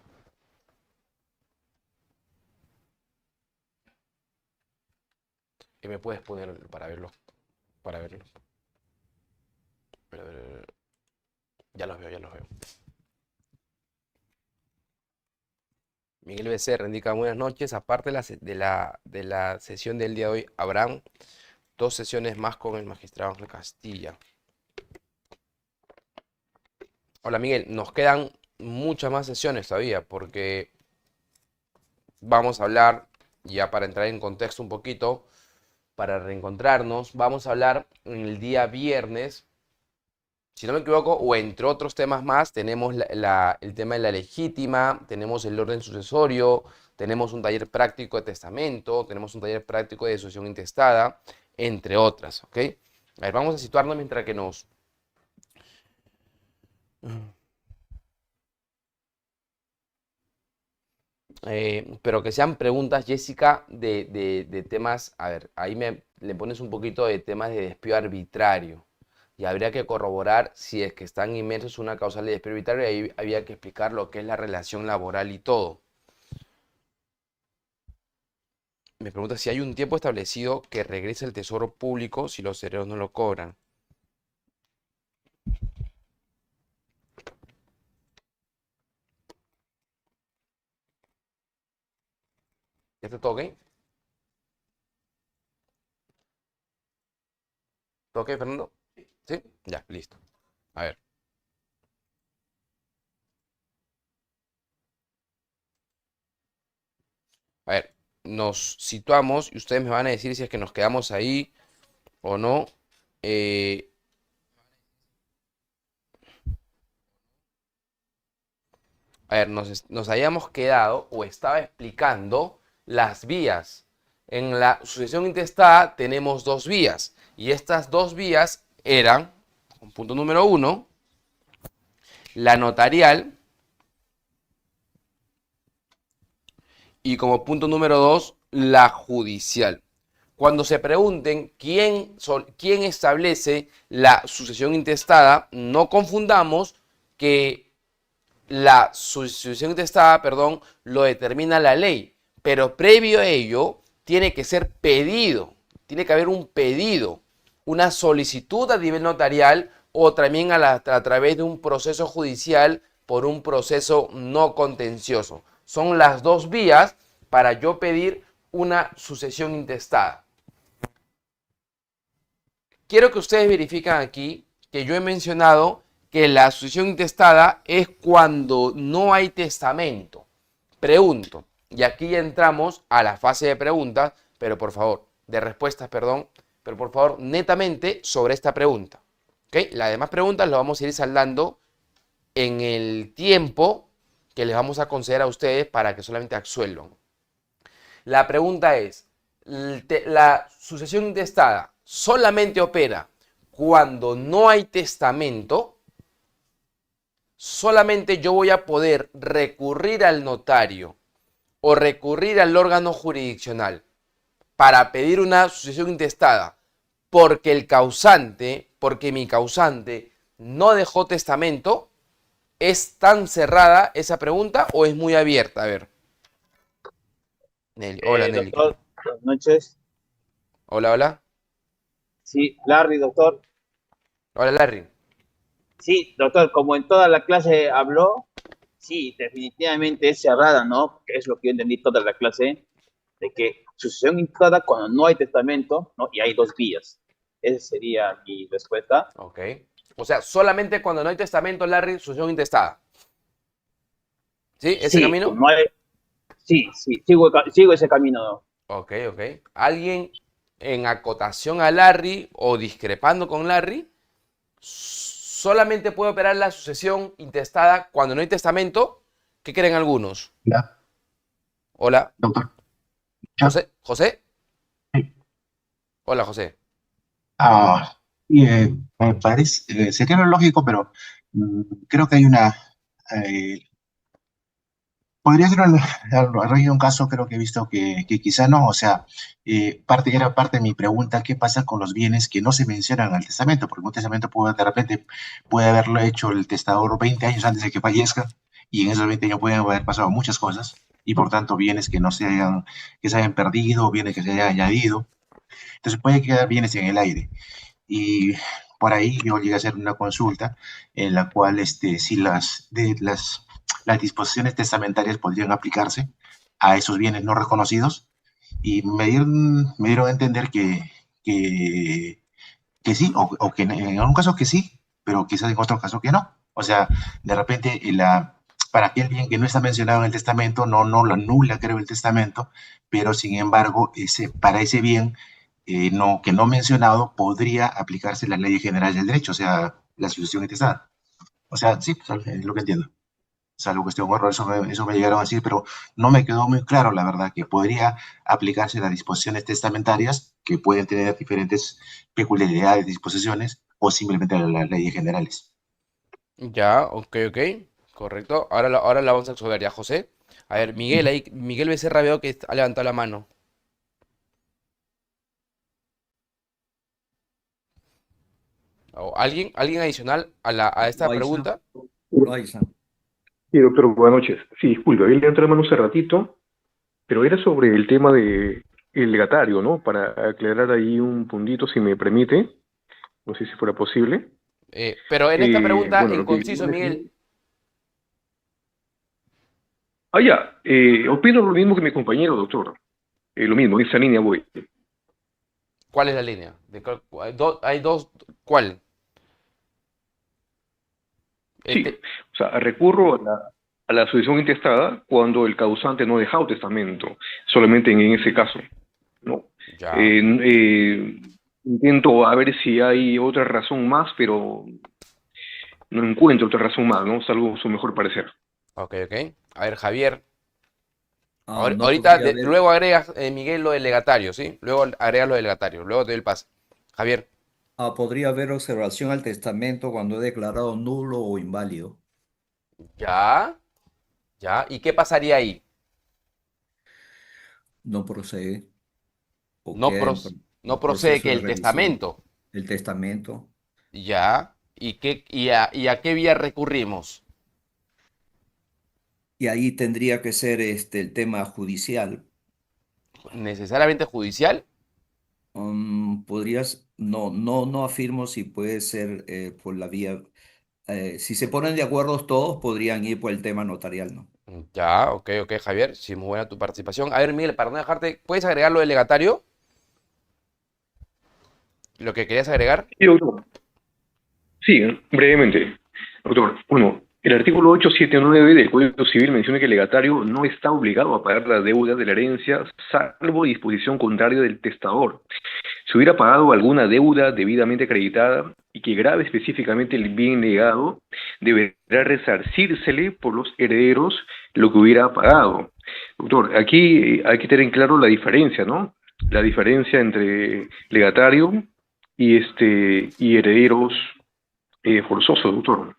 ¿Y me puedes poner para verlo? Para verlo. Ya los veo, ya los veo. Miguel Becerra indica buenas noches. Aparte de la sesión del día de hoy, habrán 2 sesiones más con el magistrado Ángel Castilla. Hola Miguel, nos quedan muchas más sesiones todavía porque vamos a hablar, ya para entrar en contexto un poquito, para reencontrarnos, vamos a hablar el día viernes, si no me equivoco, o entre otros temas más, tenemos el tema de la legítima, tenemos el orden sucesorio, tenemos un taller práctico de testamento, tenemos un taller práctico de sucesión intestada, entre otras, ¿ok? A ver, vamos a situarnos mientras que nos... pero que sean preguntas, Jessica, de temas, a ver, ahí le pones un poquito de temas de despido arbitrario y habría que corroborar si es que están inmersos en una causal de despido arbitrario y ahí había que explicar lo que es la relación laboral y todo. Me pregunta si hay un tiempo establecido que regrese el tesoro público si los herederos no lo cobran. ¿Ya está todo ok? ¿Todo ok, Fernando? ¿Sí? Ya, listo. A ver. A ver, nos situamos y ustedes me van a decir si es que nos quedamos ahí o no. A ver, nos habíamos quedado o estaba explicando las vías. En la sucesión intestada tenemos 2 vías y estas 2 vías eran, punto número 1, la notarial y como punto número 2, la judicial. Cuando se pregunten quién establece la sucesión intestada, no confundamos que la sucesión intestada, lo determina la ley, pero previo a ello tiene que ser pedido, tiene que haber un pedido, una solicitud a nivel notarial o también a través de un proceso judicial por un proceso no contencioso. Son las 2 vías para yo pedir una sucesión intestada. Quiero que ustedes verifiquen aquí que yo he mencionado que la sucesión intestada es cuando no hay testamento. Pregunto, y aquí ya entramos a la fase de preguntas, pero por favor, de respuestas, perdón, pero por favor, netamente sobre esta pregunta. ¿Ok? Las demás preguntas las vamos a ir saldando en el tiempo que les vamos a conceder a ustedes para que solamente absuelvan. La pregunta es, ¿la sucesión intestada solamente opera cuando no hay testamento? Solamente yo voy a poder recurrir al notario o recurrir al órgano jurisdiccional para pedir una sucesión intestada porque mi causante no dejó testamento. ¿Es tan cerrada esa pregunta o es muy abierta? A ver. Nelly. Hola, Nelly.
Doctor, buenas noches.
Hola, hola.
Sí, Larry, doctor.
Hola, Larry.
Sí, doctor, como en toda la clase habló, sí, definitivamente es cerrada, ¿no? Que es lo que yo entendí toda la clase, de que sucesión intestada cuando no hay testamento, ¿no? Y hay dos vías. Esa sería mi respuesta.
Ok. O sea, solamente cuando no hay testamento, Larry, sucesión intestada. ¿Sí? ¿Ese
Sí,
camino?
no hay, sí, sigo ese camino, ¿no?
Ok, ok. ¿Alguien en acotación a Larry o discrepando con Larry solamente puede operar la sucesión intestada cuando no hay testamento? ¿Qué creen algunos?
Ya,
Hola.
doctor. Ya.
¿José? ¿José?
Sí.
Hola, José.
Ah, y, me parece, sería lo lógico, pero creo que hay eh, podría ser a raíz de un caso, creo que he visto que quizá no, o sea, era parte de mi pregunta, ¿qué pasa con los bienes que no se mencionan al testamento? Porque un testamento de repente puede haberlo hecho el testador 20 años antes de que fallezca, y en esos 20 años pueden haber pasado muchas cosas, y por tanto bienes que se hayan perdido, bienes que se hayan añadido. Entonces puede quedar bienes en el aire. Y por ahí yo llegué a hacer una consulta en la cual si las disposiciones testamentarias podrían aplicarse a esos bienes no reconocidos, y me dieron a entender que sí, o que en algún caso que sí, pero quizás en otro caso que no. O sea, de repente para aquel bien que no está mencionado en el testamento, no lo anula, creo, el testamento, pero sin embargo, para ese bien que no mencionado, podría aplicarse las leyes generales del derecho, o sea, la sucesión intestada. O sea, sí, pues, es lo que entiendo. Salvo cuestión horror, eso me llegaron a decir, pero no me quedó muy claro, la verdad, que podría aplicarse las disposiciones testamentarias, que pueden tener diferentes peculiaridades, disposiciones, o simplemente las leyes generales.
Ya, ok, ok. Correcto. Ahora la vamos a resolver ya, José. A ver, Miguel, ahí, Miguel Becerra veo que ha levantado la mano. ¿Alguien adicional a esta
Loaiza,
pregunta?
Loaiza.
Sí, doctor, buenas noches. Sí, disculpe, había levantado la mano hace ratito, pero era sobre el tema de el legatario, ¿no? Para aclarar ahí un puntito, si me permite, no sé si fuera posible.
Pero en esta pregunta,
Bueno,
en
lo que
conciso,
quería
Miguel,
decir... Ah, ya, opino lo mismo que mi compañero, doctor. Lo mismo, en esa línea voy.
¿cuál es la línea? Hay dos, ¿cuál?
Sí,
Este,
o sea, recurro a la sucesión intestada cuando el causante no ha dejado testamento, solamente en ese caso, ¿no?
ya,
Intento a ver si hay otra razón más, pero no encuentro otra razón más, ¿no? Salvo su mejor parecer.
ok, ok. A ver, Javier,
No
ahorita,
podría haber,
luego agregas, Miguel, lo del legatario, ¿sí? Luego agregas lo del legatario, luego te doy el pase. Javier,
podría haber observación al testamento cuando he declarado nulo o inválido.
ya, ya. ¿Y qué pasaría ahí?
No procede o
No,
queda
no
en
procede
proceso
que
de
el
revisión.
testamento,
El testamento.
ya. ¿Y a qué vía recurrimos?
Y ahí tendría que ser el tema judicial.
¿Necesariamente judicial?
No afirmo si puede ser por la vía. Si se ponen de acuerdo todos, podrían ir por el tema notarial, ¿no?
Ya, ok, ok, Javier. Sí, muy buena tu participación. A ver, Miguel, para no dejarte, ¿puedes agregar lo del legatario? ¿Lo que querías agregar?
Sí, doctor. Sí, brevemente. Doctor, bueno, El artículo 879 del Código Civil menciona que el legatario no está obligado a pagar la deuda de la herencia, salvo disposición contraria del testador. Si hubiera pagado alguna deuda debidamente acreditada y que grave específicamente el bien legado, deberá resarcírsele por los herederos lo que hubiera pagado. Doctor, aquí hay que tener en claro la diferencia, ¿no? La diferencia entre legatario y herederos forzosos, doctor.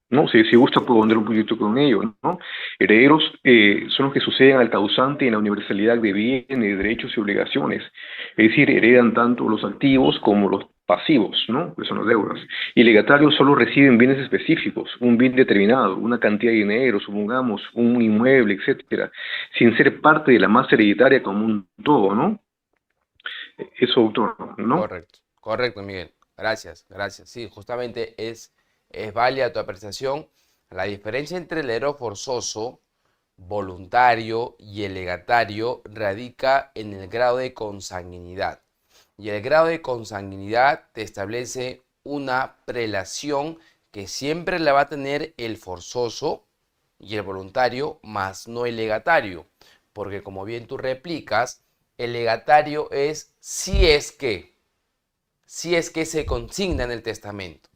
¿No? Si gusta puedo andar un poquito con ello, ¿no? Herederos son los que suceden al causante en la universalidad de bienes, derechos y obligaciones. Es decir, heredan tanto los activos como los pasivos, ¿no? Que son las deudas. Y legatarios solo reciben bienes específicos, un bien determinado, una cantidad de dinero, supongamos, un inmueble, etcétera, sin ser parte de la masa hereditaria como un todo, ¿no? Eso, doctor, ¿no?
Correcto, Miguel. Gracias. Sí, justamente es válida tu apreciación. La diferencia entre el heredero forzoso, voluntario y el legatario radica en el grado de consanguinidad. Y el grado de consanguinidad te establece una prelación que siempre la va a tener el forzoso y el voluntario, más no el legatario. Porque como bien tú replicas, el legatario es si es que se consigna en el testamento.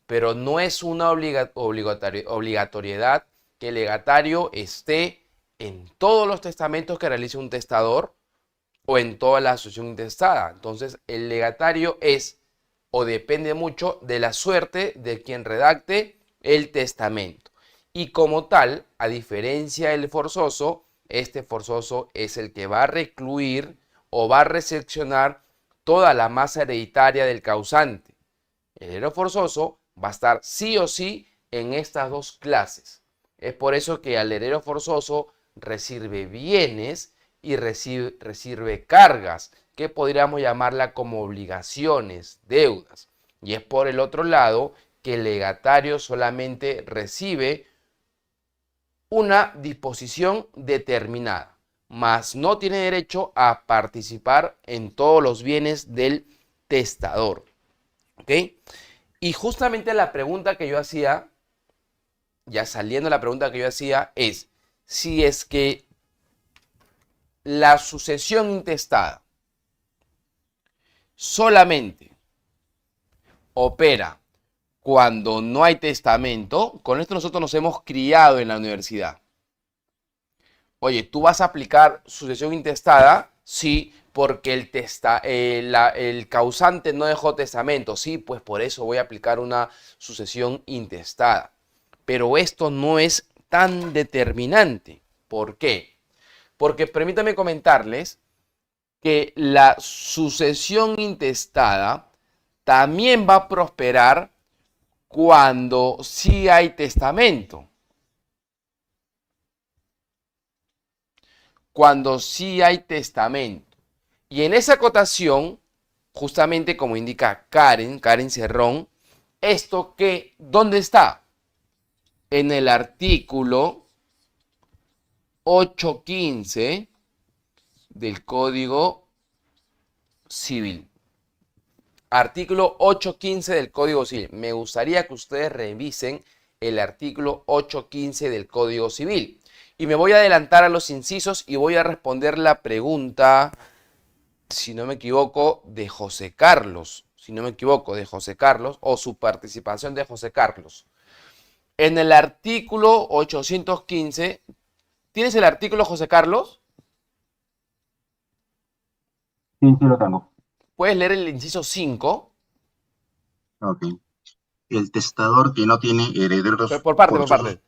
Pero no es una obligatoriedad que el legatario esté en todos los testamentos que realice un testador o en toda la asociación intestada. Entonces, el legatario es o depende mucho de la suerte de quien redacte el testamento. Y como tal, a diferencia del forzoso, este forzoso es el que va a recluir o va a recepcionar toda la masa hereditaria del causante. El heredero forzoso va a estar sí o sí en estas dos clases. Es por eso que al heredero forzoso recibe bienes y recibe cargas, que podríamos llamarla como obligaciones, deudas. Y es por el otro lado que el legatario solamente recibe una disposición determinada, mas no tiene derecho a participar en todos los bienes del testador. ¿Ok? Y justamente la pregunta que yo hacía, ya saliendo la pregunta que yo hacía, es si es que la sucesión intestada solamente opera cuando no hay testamento. Con esto nosotros nos hemos criado en la universidad. Oye, ¿tú vas a aplicar sucesión intestada? Sí, porque el causante no dejó testamento. Sí, pues por eso voy a aplicar una sucesión intestada. Pero esto no es tan determinante. ¿Por qué? Porque permítanme comentarles que la sucesión intestada también va a prosperar cuando sí hay testamento. Cuando sí hay testamento. Y en esa acotación, justamente como indica Karen Cerrón, esto que, ¿dónde está? En el artículo 815 del Código Civil. Artículo 815 del Código Civil. Me gustaría que ustedes revisen el artículo 815 del Código Civil. Y me voy a adelantar a los incisos y voy a responder la pregunta, si no me equivoco, de José Carlos. O su participación de José Carlos. En el artículo 815, ¿tienes el artículo, José Carlos?
Sí, sí lo tengo.
¿Puedes leer el inciso 5?
Ok. El testador que no tiene herederos
Por parte.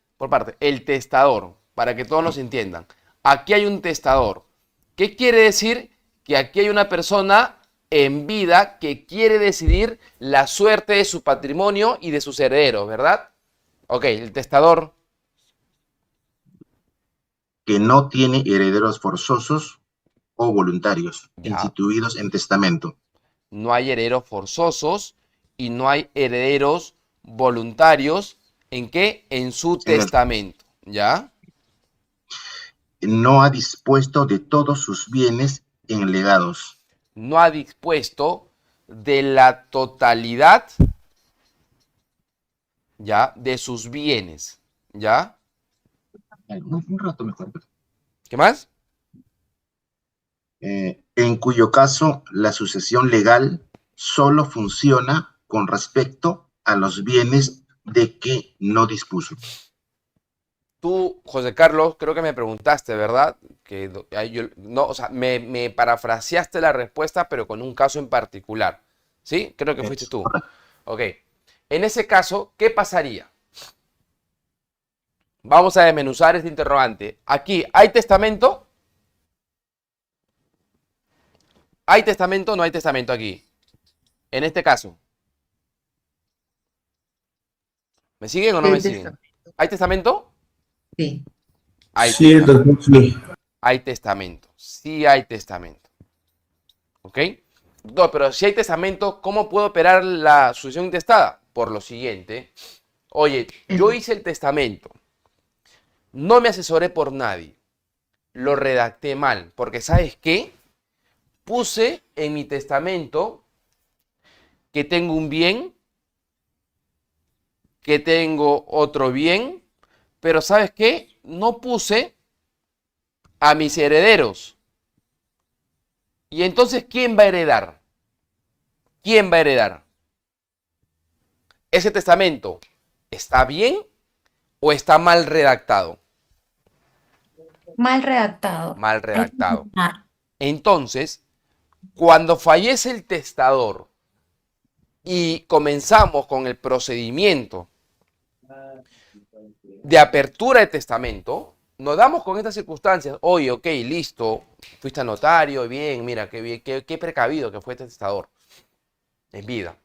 El testador, para que todos nos entiendan. Aquí hay un testador. ¿Qué quiere decir? Que aquí hay una persona en vida que quiere decidir la suerte de su patrimonio y de sus herederos, ¿verdad? Ok, el testador.
que no tiene herederos forzosos o voluntarios
Ya.
instituidos en testamento.
No hay herederos forzosos y no hay herederos voluntarios. ¿En qué? En su testamento. ¿Ya?
No ha dispuesto de todos sus bienes en legados.
No ha dispuesto de la totalidad, ¿ya?, de sus bienes. ¿Ya?
Un rato mejor.
¿Qué más?
En cuyo caso la sucesión legal solo funciona con respecto a los bienes de que no dispuso.
Tú, José Carlos, creo que me preguntaste, ¿verdad? No, o sea, me parafraseaste la respuesta, pero con un caso en particular. ¿Sí? Creo que fuiste tú. Ok. En ese caso, ¿qué pasaría? Vamos a desmenuzar este interrogante. Aquí, ¿hay testamento? ¿Hay testamento o no hay testamento aquí? En este caso. ¿Me siguen o no
Sí,
me siguen? ¿Hay testamento?
Sí.
Hay
Sí,
testamento.
doctor, sí.
Hay testamento. Sí hay testamento. ¿Ok? No, pero si hay testamento, ¿cómo puedo operar la sucesión intestada? Por lo siguiente. Oye, yo hice el testamento. No me asesoré por nadie. Lo redacté mal. Porque ¿sabes qué? Puse en mi testamento que tengo un bien, que tengo otro bien, pero ¿sabes qué? No puse a mis herederos. Y entonces, ¿quién va a heredar? ¿Quién va a heredar? ¿Ese testamento está bien o está mal redactado?
Mal redactado.
Mal
Hay que
redactado.
eliminar.
Entonces, cuando fallece el testador y comenzamos con el procedimiento de apertura de testamento, nos damos con estas circunstancias. Oye, ok, listo, fuiste a notario, bien, mira, qué bien, qué precavido que fue este testador en vida.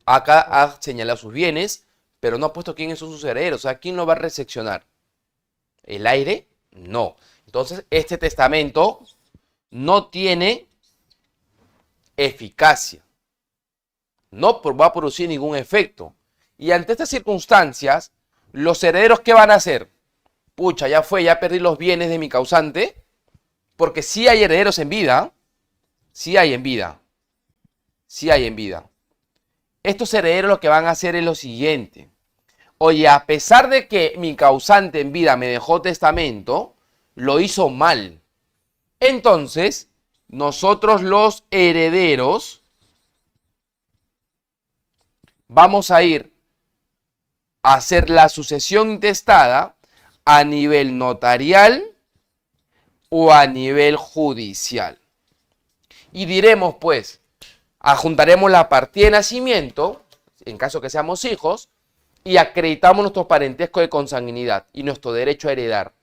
Acá ha señalado sus bienes, pero no ha puesto quiénes son sus herederos. O sea, ¿quién lo va a recepcionar? ¿El aire? No. Entonces, este testamento no tiene eficacia. No va a producir ningún efecto. Y ante estas circunstancias, los herederos, ¿qué van a hacer? Pucha, ya fue, ya perdí los bienes de mi causante, porque sí hay herederos en vida, sí hay en vida, sí hay en vida. Estos herederos lo que van a hacer es lo siguiente. Oye, a pesar de que mi causante en vida me dejó testamento, lo hizo mal. Entonces, nosotros los herederos vamos a ir a hacer la sucesión intestada a nivel notarial o a nivel judicial. Y diremos, pues, adjuntaremos la partida de nacimiento, en caso que seamos hijos, y acreditamos nuestro parentesco de consanguinidad y nuestro derecho a heredar.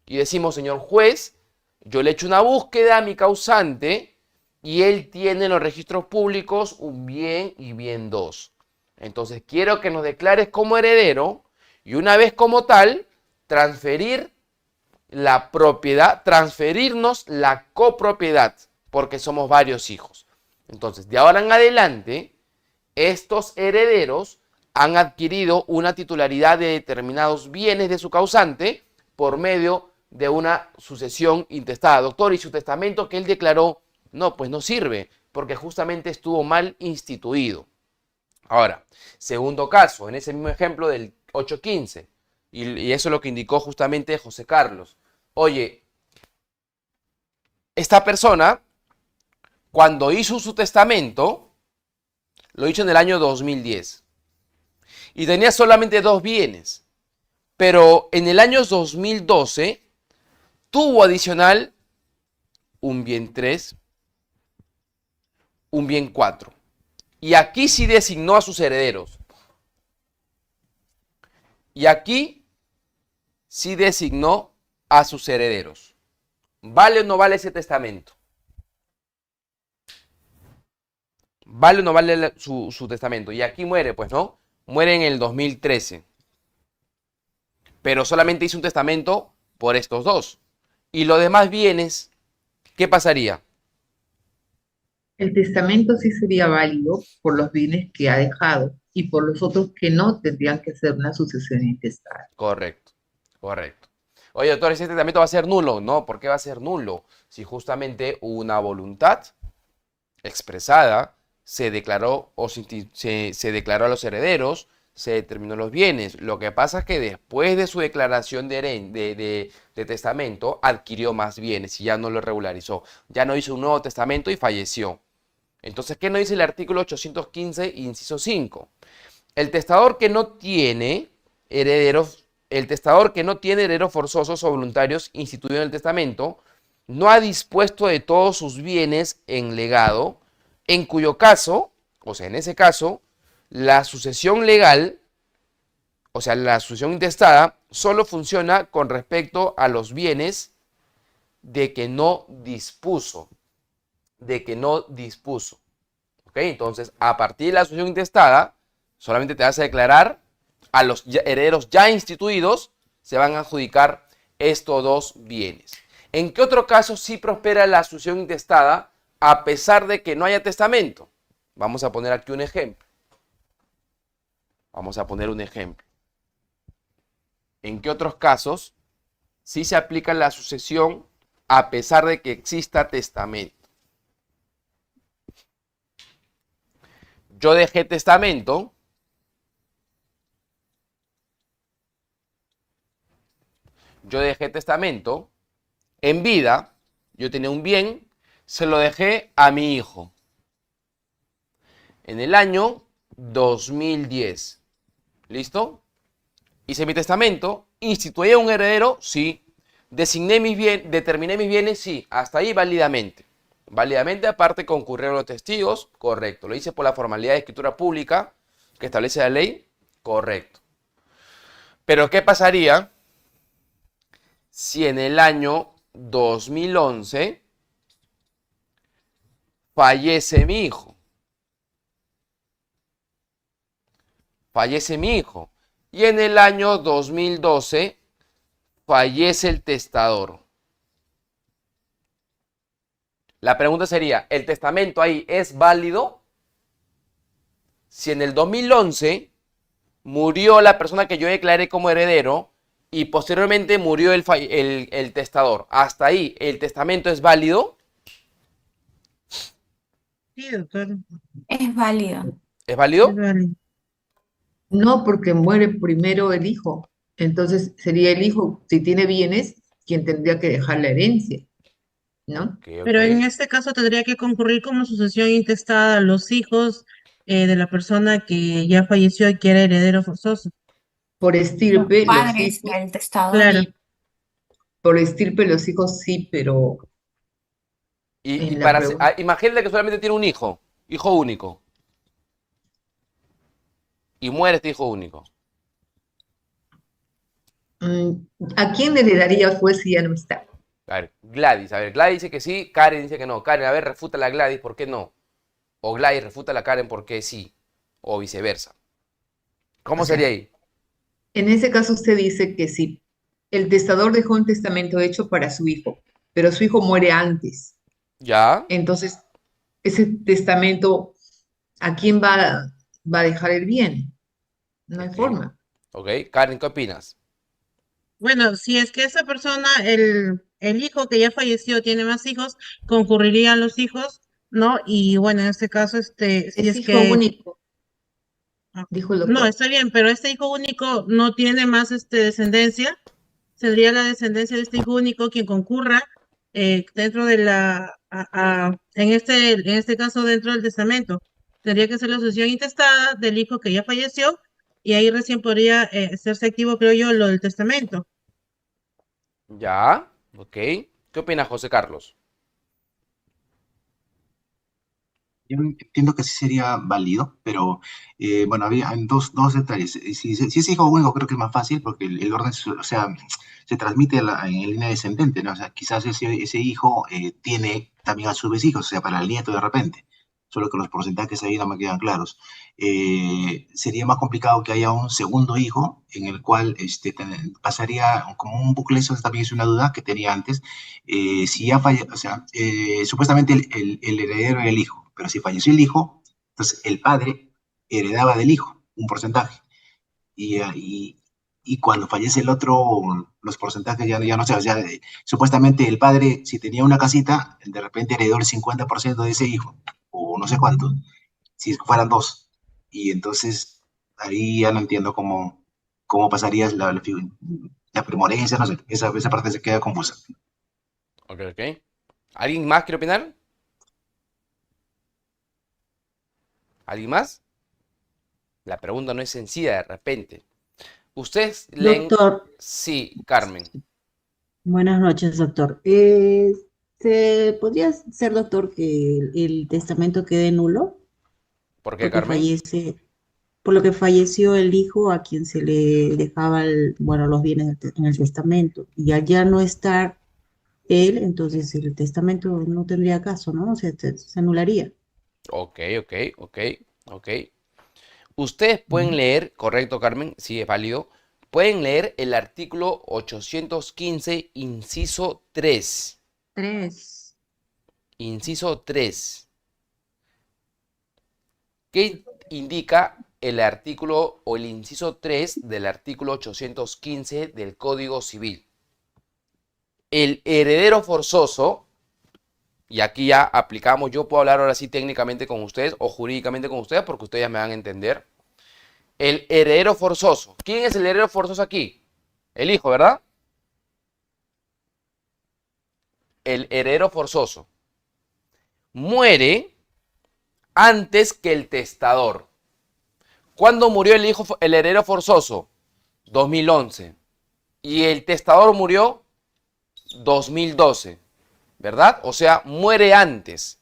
Y decimos, señor juez, yo le echo una búsqueda a mi causante y él tiene en los registros públicos un bien y bien 2. Entonces quiero que nos declares como heredero y una vez como tal, transferir la propiedad, transferirnos la copropiedad, porque somos varios hijos. Entonces, de ahora en adelante, estos herederos han adquirido una titularidad de determinados bienes de su causante por medio de una sucesión intestada. Doctor, ¿y su testamento que él declaró? No, pues no sirve, porque justamente estuvo mal instituido. Ahora, segundo caso, en ese mismo ejemplo del 815, y eso es lo que indicó justamente José Carlos. Oye, esta persona, cuando hizo su testamento, lo hizo en el año 2010, y tenía solamente 2 bienes, pero en el año 2012 tuvo adicional un bien 3, un bien 4. Y aquí sí designó a sus herederos. Y aquí sí designó a sus herederos. ¿Vale o no vale ese testamento? ¿Vale o no vale su testamento? Y aquí muere, pues, ¿no? Muere en el 2013. Pero solamente hizo un testamento por estos 2. Y los demás bienes, ¿qué pasaría?
El testamento sí sería válido por los bienes que ha dejado y por los otros que no tendrían que hacer una sucesión intestada.
Correcto, correcto. Oye, doctor, ese testamento va a ser nulo. No, ¿por qué va a ser nulo? Si justamente una voluntad expresada se declaró o se declaró a los herederos, se determinó los bienes. Lo que pasa es que después de su declaración de testamento, adquirió más bienes y ya no lo regularizó. Ya no hizo un nuevo testamento y falleció. Entonces, ¿qué nos dice el artículo 815, inciso 5? El testador que no tiene herederos forzosos o voluntarios instituidos en el testamento, no ha dispuesto de todos sus bienes en legado, en cuyo caso, o sea, en ese caso, la sucesión legal, o sea, la sucesión intestada, solo funciona con respecto a los bienes de que no dispuso. ¿Ok? Entonces, a partir de la sucesión intestada, solamente te vas a declarar a los herederos ya instituidos, se van a adjudicar estos dos bienes. ¿En qué otro caso sí prospera la sucesión intestada a pesar de que no haya testamento? Vamos a poner aquí un ejemplo. ¿En qué otros casos sí se aplica la sucesión a pesar de que exista testamento? Yo dejé testamento. En vida, yo tenía un bien, se lo dejé a mi hijo. En el año 2010. ¿Listo? Hice mi testamento, instituí un heredero, sí. Determiné mis bienes, sí. Hasta ahí válidamente. Válidamente, aparte concurrieron los testigos, correcto. Lo hice por la formalidad de escritura pública que establece la ley, correcto. Pero ¿qué pasaría si en el año 2011 fallece mi hijo? Y en el año 2012 fallece el testador. La pregunta sería, ¿el testamento ahí es válido? Si en el 2011 murió la persona que yo declaré como heredero y posteriormente murió el testador, ¿hasta ahí el testamento es válido?
Sí, doctor.
Es válido.
¿Es válido?
Es válido.
No, porque muere primero el hijo. Entonces sería el hijo, si tiene bienes, quien tendría que dejar la herencia, ¿no?
Ok,
Pero en
ok.
este caso tendría que concurrir como sucesión intestada los hijos de la persona que ya falleció y que era heredero forzoso.
Por
Los
estirpe, los
padres
hijos,
del testador.
Claro.
sí, por estirpe los hijos sí, pero
Y
en la pregunta,
imagínate que solamente tiene un hijo único, y muere este hijo único.
¿a quién le daría pues si ya no está?
A ver, Gladys dice que sí, Karen dice que no. Karen, a ver, refútala a Gladys, ¿por qué no? O Gladys, refútala a Karen, ¿por qué sí? O viceversa. ¿Cómo
O sea,
sería ahí?
en ese caso usted dice que sí, el testador dejó un testamento hecho para su hijo, pero su hijo muere antes.
¿Ya?
Entonces, ese testamento, ¿a quién va a dejar el bien? No hay
Ok.
forma.
Ok, Karen, ¿qué opinas?
Bueno, si es que esa persona, el hijo que ya falleció tiene más hijos, concurrirían los hijos, ¿no? Y bueno, en este caso, si
Es
es
hijo
que,
único, dijo el
no,
doctor.
está bien, pero este hijo único no tiene más descendencia, sería la descendencia de este hijo único quien concurra dentro de en este caso dentro del testamento. Tendría que ser la sucesión intestada del hijo que ya falleció y ahí recién podría hacerse activo, creo yo, lo del testamento.
¿Ya? Ok. ¿Qué opinas, José Carlos?
Yo entiendo que sí sería válido, pero bueno, había dos detalles. Si es hijo único, creo que es más fácil porque el orden, o sea, se transmite en línea descendente, ¿no? O sea, quizás ese hijo tiene también a su vez hijos, o sea, para el nieto de repente. Solo que los porcentajes ahí no me quedan claros. Sería más complicado que haya un segundo hijo en el cual pasaría como un bucle, eso también es una duda que tenía antes. Si ya falla, o sea, supuestamente el heredero era el hijo, pero si falleció el hijo, entonces el padre heredaba del hijo un porcentaje. Y cuando fallece el otro, los porcentajes ya no sé, o sea, supuestamente el padre, si tenía una casita, de repente heredó el 50% de ese hijo, o no sé cuánto, si fueran dos. Y entonces ahí ya no entiendo cómo pasaría la primogencia, no sé, esa parte se queda confusa.
Ok, ok. ¿Alguien más quiere opinar? ¿Alguien más? La pregunta no es sencilla de repente. Ustedes leen...
Doctor,
Sí, Carmen.
buenas noches, doctor. ¿Se podría ser, doctor, que el testamento quede nulo
¿Por qué,
porque
Carmen?
por lo que falleció el hijo a quien se le dejaba bueno, los bienes en el testamento? Y al ya no estar él, entonces el testamento no tendría caso, ¿no? O sea, se anularía.
Ok, ok, ok, ok. Ustedes pueden leer, correcto, Carmen, sí es válido, pueden leer el artículo 815, inciso 3.
3.
Inciso 3. ¿Qué indica el artículo o el inciso 3 del artículo 815 del Código Civil? El heredero forzoso, y aquí ya aplicamos, yo puedo hablar ahora sí técnicamente con ustedes o jurídicamente con ustedes porque ustedes ya me van a entender. El heredero forzoso. ¿Quién es el heredero forzoso aquí? El hijo, ¿verdad? El heredero forzoso muere antes que el testador. ¿Cuándo murió el hijo, el heredero forzoso? 2011. Y el testador murió 2012, ¿verdad? O sea, muere antes.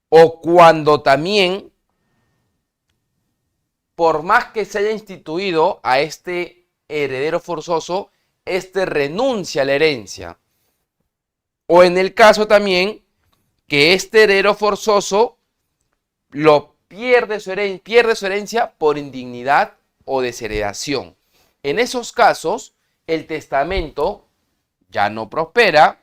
O cuando también, por más que se haya instituido a este heredero forzoso, este renuncia a la herencia. O en el caso también que este heredero forzoso pierde su herencia por indignidad o desheredación. En esos casos, el testamento ya no prospera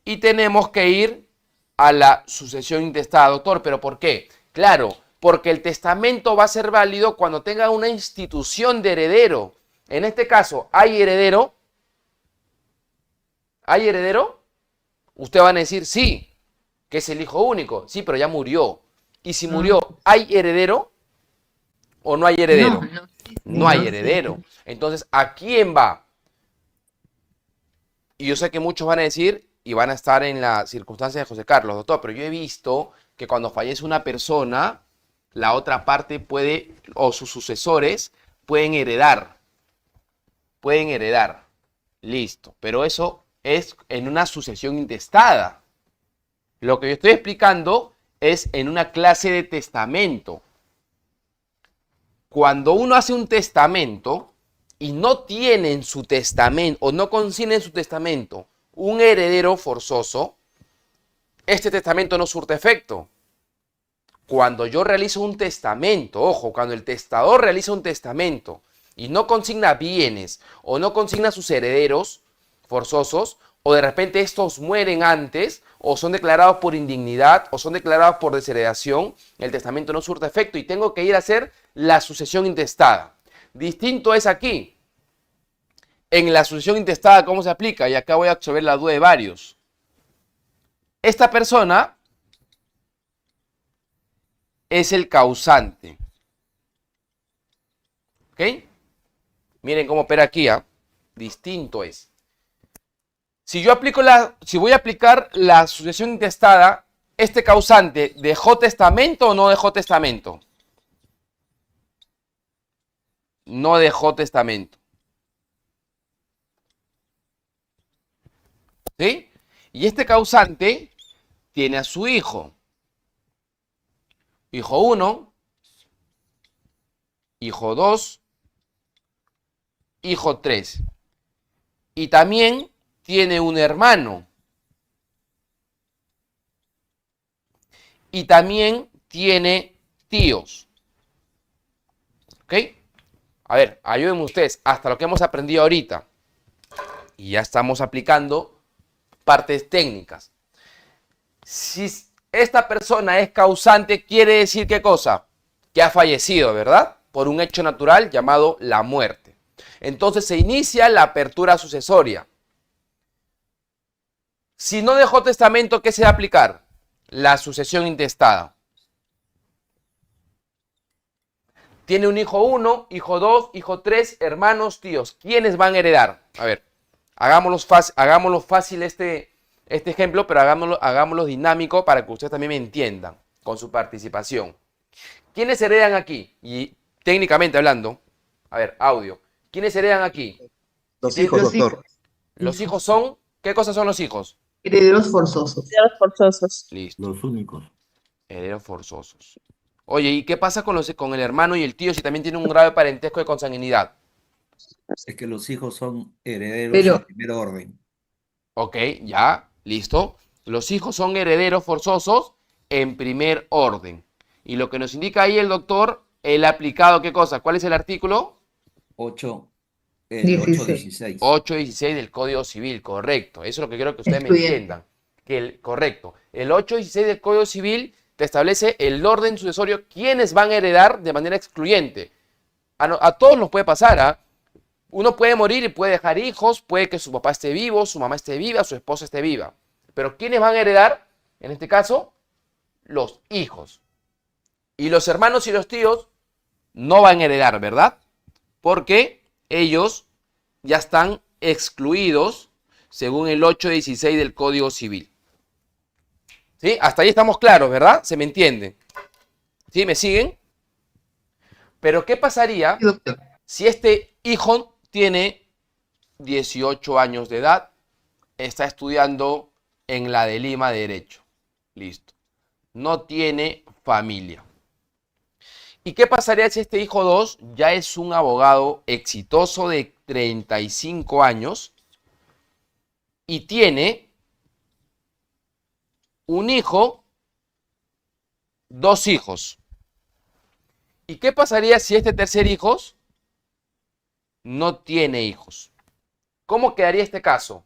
y tenemos que ir a la sucesión intestada, doctor. ¿Pero por qué? Claro, porque el testamento va a ser válido cuando tenga una institución de heredero. En este caso, ¿hay heredero? ¿Hay heredero? Ustedes van a decir sí, que es el hijo único. Sí, pero ya murió. Y si murió, ¿hay heredero o no hay heredero? No hay heredero. Entonces, ¿a quién va? Y yo sé que muchos van a decir y van a estar en la circunstancia de José Carlos, doctor, pero yo he visto que cuando fallece una persona, la otra parte puede, o sus sucesores, pueden heredar. Pueden heredar. Listo. Pero eso es en una sucesión intestada. Lo que yo estoy explicando es en una clase de testamento. Cuando uno hace un testamento y no tiene en su testamento o no consigna en su testamento un heredero forzoso, este testamento no surte efecto. Cuando yo realizo un testamento, ojo, cuando el testador realiza un testamento y no consigna bienes o no consigna sus herederos forzosos, o de repente estos mueren antes, o son declarados por indignidad, o son declarados por desheredación, el testamento no surte efecto y tengo que ir a hacer la sucesión intestada. Distinto es aquí. En la sucesión intestada, ¿cómo se aplica? Y acá voy a resolver la duda de varios. Esta persona es el causante. ¿Ok? Miren cómo opera aquí, ¿eh? Distinto es. Si voy a aplicar la sucesión intestada, ¿este causante dejó testamento o no dejó testamento? No dejó testamento. ¿Sí? Y este causante tiene a su hijo. Hijo 1, hijo 2, hijo 3. Y también tiene un hermano. Y también tiene tíos. ¿Ok? A ver, ayúdenme ustedes hasta lo que hemos aprendido ahorita. Y ya estamos aplicando partes técnicas. Si esta persona es causante, quiere decir ¿qué cosa? Que ha fallecido, ¿verdad? Por un hecho natural llamado la muerte. Entonces se inicia la apertura sucesoria. Si no dejó testamento, ¿qué se va a aplicar? La sucesión intestada. Tiene un hijo 1, hijo 2, hijo 3, hermanos, tíos. ¿Quiénes van a heredar? A ver, hagámoslo fácil este ejemplo, pero hagámoslo dinámico para que ustedes también me entiendan con su participación. ¿Quiénes heredan aquí? Y técnicamente hablando, a ver, audio. ¿Quiénes heredan aquí?
Los hijos,
Los
doctor.
Los hijos son, ¿qué cosas son los hijos?
Herederos forzosos.
Herederos forzosos.
Listo,
Los únicos.
herederos forzosos. Oye, ¿y qué pasa con el hermano y el tío si también tienen un grado de parentesco de consanguinidad?
Es que los hijos son herederos
Pero-
en primer orden.
Ok, ya, listo. Los hijos son herederos forzosos en primer orden. Y lo que nos indica ahí el doctor, el aplicado, ¿qué cosa? ¿Cuál es el artículo?
8,
16.
816.
816 del Código Civil, correcto. Eso es lo que quiero que ustedes me
Excluyente.
entiendan. Correcto. El 816 del Código Civil te establece el orden sucesorio, quiénes van a heredar de manera excluyente. A todos nos puede pasar, ¿ah? Uno puede morir y puede dejar hijos, puede que su papá esté vivo, su mamá esté viva, su esposa esté viva. Pero ¿quiénes van a heredar? En este caso, los hijos. Y los hermanos y los tíos no van a heredar, ¿verdad? Porque ellos ya están excluidos según el 816 del Código Civil. ¿Sí? Hasta ahí estamos claros, ¿verdad? ¿Se me entiende? ¿Sí? ¿Me siguen? Pero ¿qué pasaría
Sí, doctor.
si este hijo tiene 18 años de edad, está estudiando en la de Lima Derecho? Listo. No tiene familia. ¿Y qué pasaría si este hijo 2 ya es un abogado exitoso de 35 años y tiene un hijo, 2 hijos? ¿Y qué pasaría si este tercer hijo no tiene hijos? ¿Cómo quedaría este caso?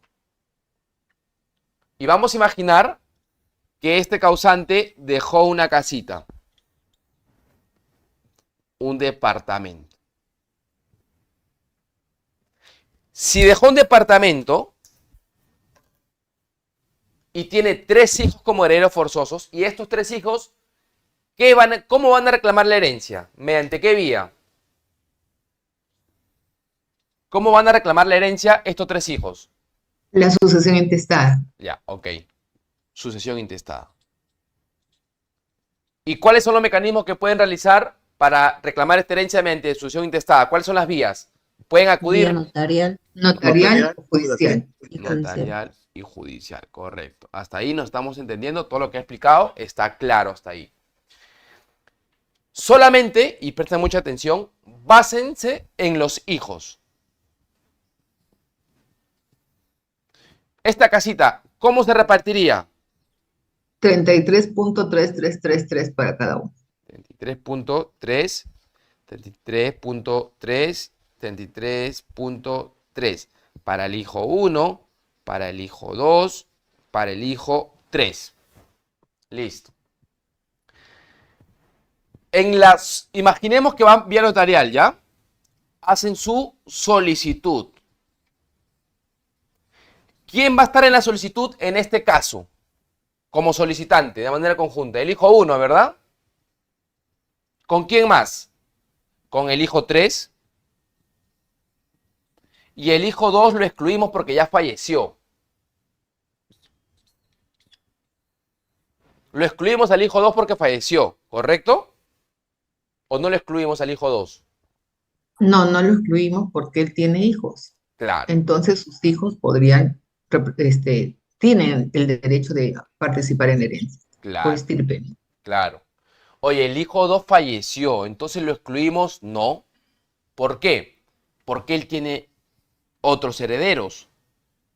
Y vamos a imaginar que este causante dejó una casita, un departamento. Si dejó un departamento y tiene 3 hijos como herederos forzosos, y estos 3 hijos, ¿cómo van a reclamar la herencia? ¿Mediante qué vía? ¿Cómo van a reclamar la herencia estos 3 hijos?
La sucesión intestada.
Ya, ok. Sucesión intestada. ¿Y cuáles son los mecanismos que pueden realizar para reclamar esta herencia mediante sucesión intestada? ¿Cuáles son las vías? Pueden
Vía
acudir
notarial
Notarial o judicial.
y judicial.
notarial y judicial, correcto. Hasta ahí nos estamos entendiendo, todo lo que he explicado está claro hasta ahí. Solamente, y presten mucha atención, básense en los hijos. Esta casita, ¿cómo se repartiría?
33.3333 para cada uno.
33.3, 33.3, 33.3 para el hijo 1, para el hijo 2, para el hijo 3. Listo. Imaginemos que van vía notarial, ¿ya? Hacen su solicitud. ¿Quién va a estar en la solicitud en este caso? Como solicitante, de manera conjunta. El hijo 1, ¿verdad? ¿Con quién más? Con el hijo 3. Y el hijo 2 lo excluimos porque ya falleció. Lo excluimos al hijo 2 porque falleció, ¿correcto? ¿O no lo excluimos al hijo 2?
No, no lo excluimos porque él tiene hijos.
Claro,
Entonces sus hijos tienen el derecho de participar en la herencia por
claro,
estirpe.
claro. Oye, el hijo 2 falleció, entonces lo excluimos, no. ¿Por qué? Porque él tiene otros herederos.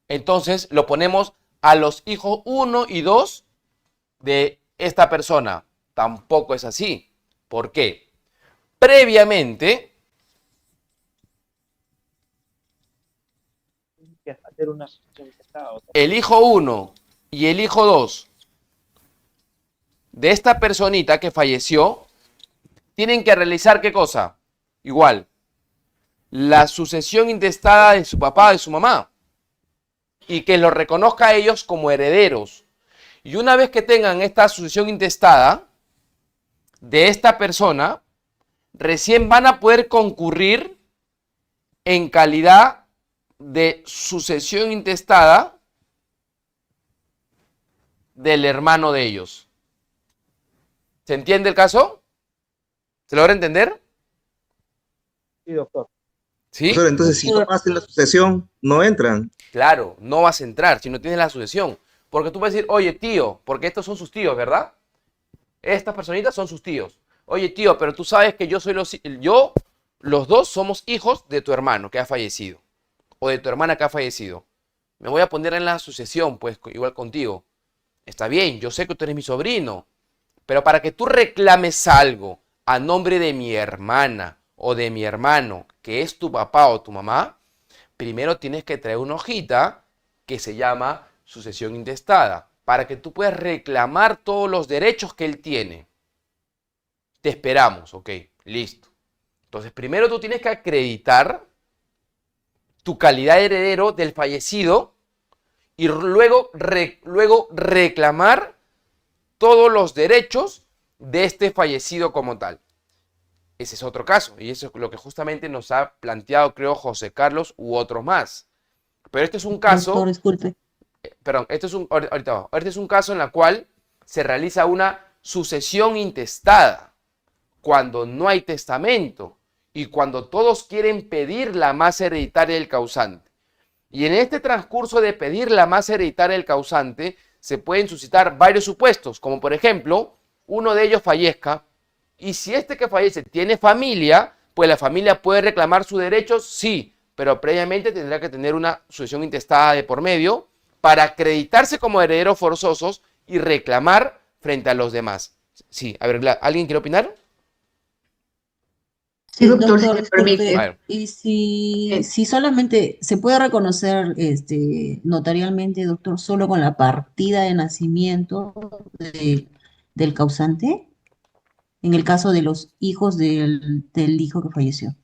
Entonces lo ponemos a los hijos 1 y 2 de esta persona. Tampoco es así. ¿Por qué? Previamente,
Hacer una sucesión intestada.
el hijo 1 y el hijo 2 de esta personita que falleció tienen que realizar ¿qué cosa? Igual, la sucesión intestada de su papá o de su mamá y que los reconozca a ellos como herederos. Y una vez que tengan esta sucesión intestada de esta persona, recién van a poder concurrir en calidad de sucesión intestada del hermano de ellos. ¿Se entiende el caso? ¿Se logra entender?
Sí, doctor.
¿Sí?
Profesor, entonces si no hacen la sucesión, no entran.
Claro, no vas a entrar si no tienes la sucesión. Porque tú puedes decir, oye, tío, porque estos son sus tíos, ¿verdad? Estas personitas son sus tíos. Oye, tío, pero tú sabes que los dos somos hijos de tu hermano que ha fallecido. O de tu hermana que ha fallecido. Me voy a poner en la sucesión, pues, igual contigo. Está bien, yo sé que tú eres mi sobrino. Pero para que tú reclames algo a nombre de mi hermana o de mi hermano, que es tu papá o tu mamá, primero tienes que traer una hojita que se llama sucesión intestada, para que tú puedas reclamar todos los derechos que él tiene. Te esperamos, ok, listo. Entonces, primero tú tienes que acreditar tu calidad de heredero del fallecido y luego reclamar todos los derechos de este fallecido como tal. Ese es otro caso, y eso es lo que justamente nos ha planteado, creo, José Carlos u otros más. Pero este es un caso...
Doctor, disculpe.
Perdón, este es un caso en el cual se realiza una sucesión intestada, cuando no hay testamento y cuando todos quieren pedir la masa hereditaria del causante. Y en este transcurso de pedir la masa hereditaria del causante, se pueden suscitar varios supuestos, como por ejemplo, uno de ellos fallezca, y si este que fallece tiene familia, pues la familia puede reclamar sus derechos, sí, pero previamente tendrá que tener una sucesión intestada de por medio para acreditarse como herederos forzosos y reclamar frente a los demás. Sí, a ver, ¿alguien quiere opinar?
Sí, doctor, si
Doctor,
me
disculpe,
permite.
A ver.
y si solamente se puede reconocer notarialmente, doctor, solo con la partida de nacimiento del causante, en el caso de los hijos del hijo que falleció.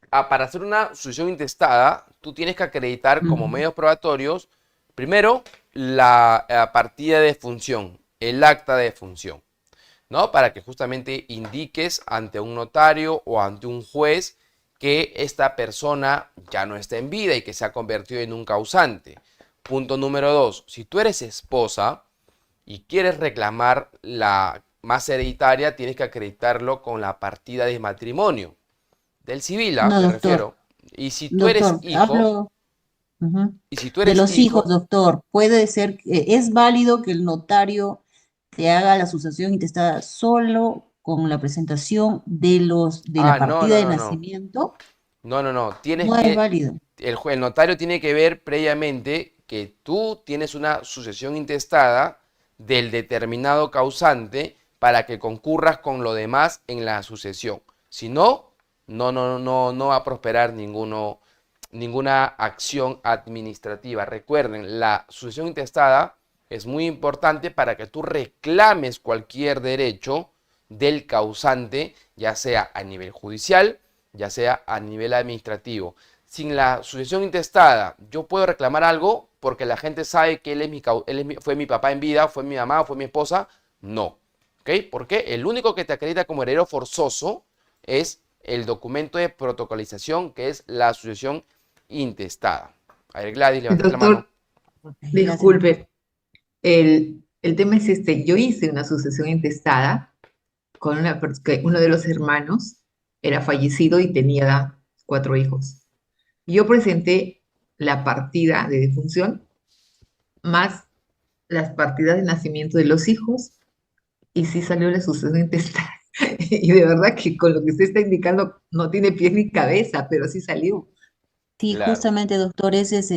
Para hacer una sucesión intestada, tú tienes que acreditar como medios probatorios, primero, la partida de función, el acta de función, ¿no? Para que justamente indiques ante un notario o ante un juez que esta persona ya no está en vida y que se ha convertido en un causante. Punto número 2, si tú eres esposa y quieres reclamar la masa hereditaria, tienes que acreditarlo con la partida de matrimonio. Del civil,
No,
me
doctor.
refiero. Y si tú eres
Doctor,
hijo,
hablo
y si tú
de
eres
los
hijo,
hijos, doctor. Puede ser, es válido que el notario te haga la sucesión intestada solo con la presentación de la partida de nacimiento.
No.
No es válido.
El notario tiene que ver previamente que tú tienes una sucesión intestada del determinado causante para que concurras con lo demás en la sucesión. Si no, no va a prosperar ninguna acción administrativa. Recuerden, la sucesión intestada es muy importante para que tú reclames cualquier derecho del causante, ya sea a nivel judicial, ya sea a nivel administrativo. Sin la sucesión intestada, yo puedo reclamar algo porque la gente sabe que fue mi papá en vida, fue mi mamá, fue mi esposa. No. ¿Ok? Porque el único que te acredita como heredero forzoso es el documento de protocolización, que es la sucesión intestada. A ver, Gladys, levanta la mano.
Doctor, disculpe, el tema es este, yo hice una sucesión intestada con que uno de los hermanos era fallecido y tenía 4 hijos. Yo presenté la partida de defunción más las partidas de nacimiento de los hijos y sí salió la sucesión intestada. Y de verdad que con lo que usted está indicando no tiene pies ni cabeza, pero sí salió.
Sí,
Claro.
justamente, doctor, ese es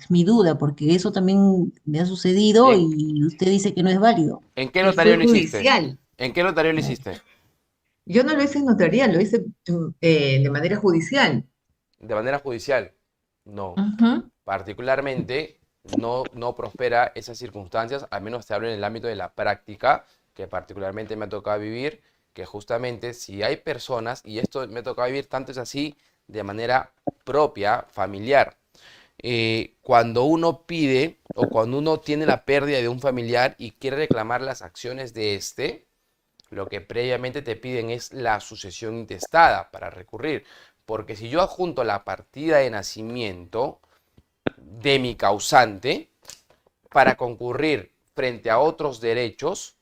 mi duda, porque eso también me ha sucedido
En-
y usted dice que no es válido.
¿En qué
Y
notario
fue
lo hiciste?
judicial.
¿En qué notario lo hiciste?
Yo no lo hice en notaría, lo hice de manera judicial.
¿De manera judicial? No.
Ujú.
Particularmente no prospera esas circunstancias, al menos te hablo en el ámbito de la práctica, que particularmente me ha tocado vivir, que justamente si hay personas, y esto me ha tocado vivir tanto es así, de manera propia, familiar, cuando uno pide o cuando uno tiene la pérdida de un familiar y quiere reclamar las acciones de este, Lo que previamente te piden es la sucesión intestada para recurrir. Porque si yo adjunto la partida de nacimiento de mi causante para concurrir frente a otros derechos,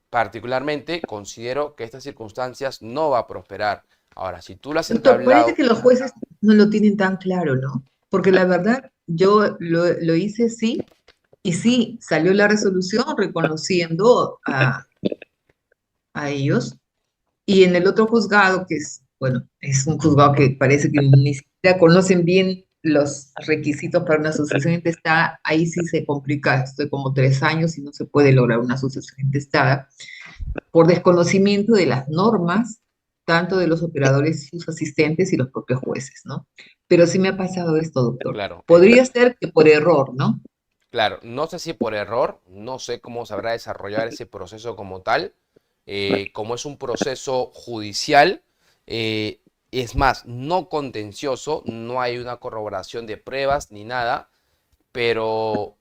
particularmente considero que estas circunstancias no va a prosperar. Ahora, si tú lo has
Doctor,
entablado...
parece que los jueces no lo tienen tan claro, ¿no? Porque la verdad, yo lo hice sí, y sí, salió la resolución reconociendo a ellos. Y en el otro juzgado, que es, bueno, es un juzgado que parece que ni siquiera conocen bien los requisitos para una sucesión intestada, ahí sí se complica, estoy como 3 años y no se puede lograr una sucesión intestada por desconocimiento de las normas, tanto de los operadores, sus asistentes y los propios jueces, ¿no? Pero sí me ha pasado esto, doctor.
Claro,
Podría ser que por error, ¿no?
claro, no sé si por error, no sé cómo se habrá desarrollar ese proceso como tal, como es un proceso judicial, es más, no contencioso, no hay una corroboración de pruebas ni nada, pero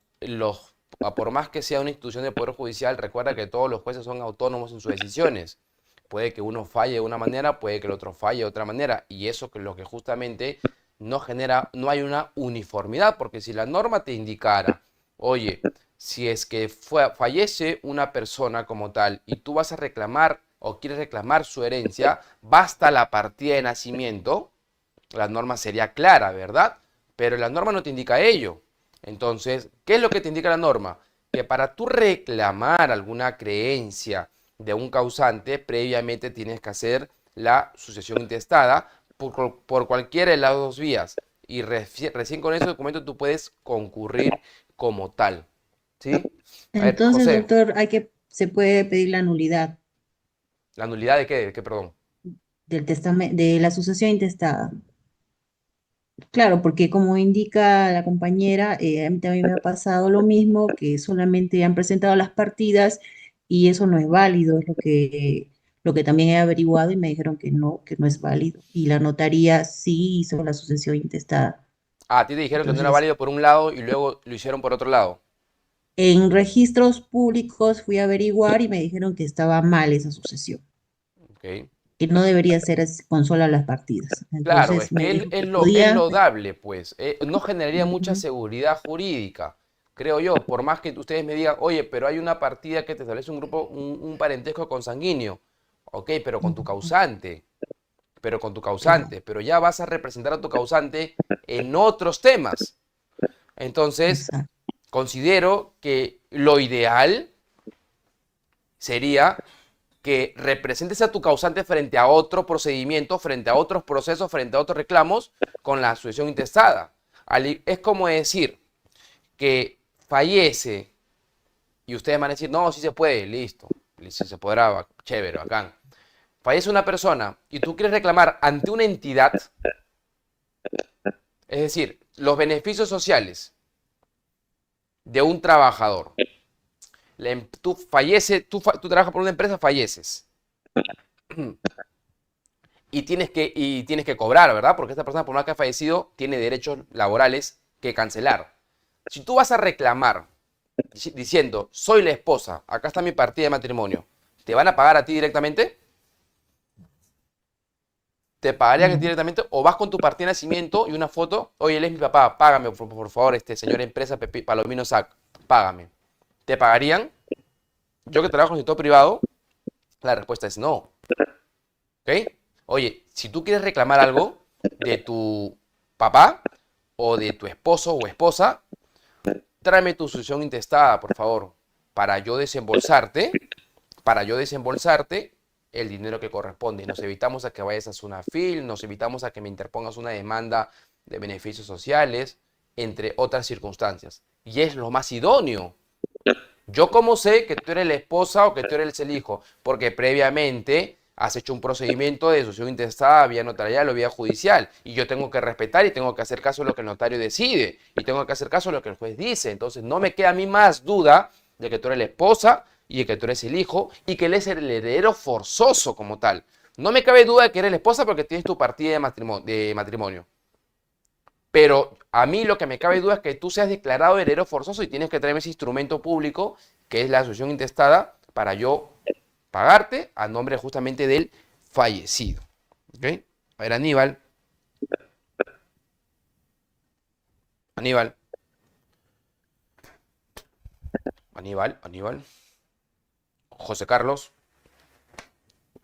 por más que sea una institución de poder judicial, recuerda que todos los jueces son autónomos en sus decisiones. Puede que uno falle de una manera, puede que el otro falle de otra manera, y eso que lo que justamente no hay una uniformidad, porque si la norma te indicara, oye, si es que fallece una persona como tal y tú vas a reclamar o quieres reclamar su herencia, basta la partida de nacimiento, la norma sería clara, ¿verdad? Pero la norma no te indica ello. Entonces, ¿qué es lo que te indica la norma? Que para tú reclamar alguna creencia de un causante, previamente tienes que hacer la sucesión intestada por cualquiera de las dos vías. Y recién con ese documento tú puedes concurrir como tal. ¿Sí? A ver,
Entonces,
José,
doctor, se puede pedir la nulidad
¿la nulidad de qué? ¿De qué, perdón?
del testamento, de la sucesión intestada. Claro, porque como indica la compañera, a mí también me ha pasado lo mismo, que solamente han presentado las partidas y eso no es válido, es lo que también he averiguado y me dijeron que no es válido. Y la notaría sí hizo la sucesión intestada.
Ah, a ti te dijeron que no era
Entonces,
válido por un lado y luego lo hicieron por otro lado.
en registros públicos fui a averiguar y me dijeron que estaba mal esa sucesión,
Ok.
que no debería ser con solo las partidas.
Claro, es
Entonces me
que
dijo que
es
podía.
lodable, pues. No generaría mucha
Ujú.
seguridad jurídica, creo yo. Por más que ustedes me digan, oye, pero hay una partida que te establece un grupo, un parentesco consanguíneo. Ok, pero con tu causante. Pero con tu
Claro,
causante. Pero ya vas a representar a tu causante en otros temas. Entonces,
exacto.
considero que lo ideal sería que representes a tu causante frente a otro procedimiento, frente a otros procesos, frente a otros reclamos con la sucesión intestada. Es como decir que fallece y ustedes van a decir, no, sí se puede, listo, si se podrá, chévere, bacán. Fallece una persona y tú quieres reclamar ante una entidad, es decir, los beneficios sociales de un trabajador. Tú trabajas por una empresa, falleces. Y tienes que cobrar, ¿verdad? Porque esta persona, por más que ha fallecido, tiene derechos laborales que cancelar. Si tú vas a reclamar diciendo, soy la esposa, acá está mi partida de matrimonio, ¿te van a pagar a ti directamente? ¿Te pagarían a ti
No.
directamente? ¿O vas con tu partida de nacimiento y una foto? Oye, él es mi papá, págame, por favor, señor empresa Palomino Sac, págame. ¿Te pagarían? Yo que trabajo en el sector privado, la respuesta es no. ¿Ok? Oye, si tú quieres reclamar algo de tu papá o de tu esposo o esposa, tráeme tu sucesión intestada, por favor, para yo desembolsarte el dinero que corresponde. Nos evitamos a que vayas a Sunafil, nos evitamos a que me interpongas una demanda de beneficios sociales, entre otras circunstancias. Y es lo más idóneo. Yo cómo sé que tú eres la esposa o que tú eres el hijo, porque previamente has hecho un procedimiento de sucesión intestada vía notarial o vía judicial, y yo tengo que respetar y tengo que hacer caso a lo que el notario decide, y tengo que hacer caso a lo que el juez dice. Entonces no me queda a mí más duda de que tú eres la esposa y de que tú eres el hijo y que él es el heredero forzoso como tal. No me cabe duda de que eres la esposa porque tienes tu partida de matrimonio. Pero a mí lo que me cabe duda es que tú seas declarado heredero forzoso y tienes que traerme ese instrumento público que es la sucesión intestada para yo pagarte a nombre justamente del fallecido. ¿Ok? A ver, Aníbal. Aníbal. Aníbal, Aníbal. José Carlos.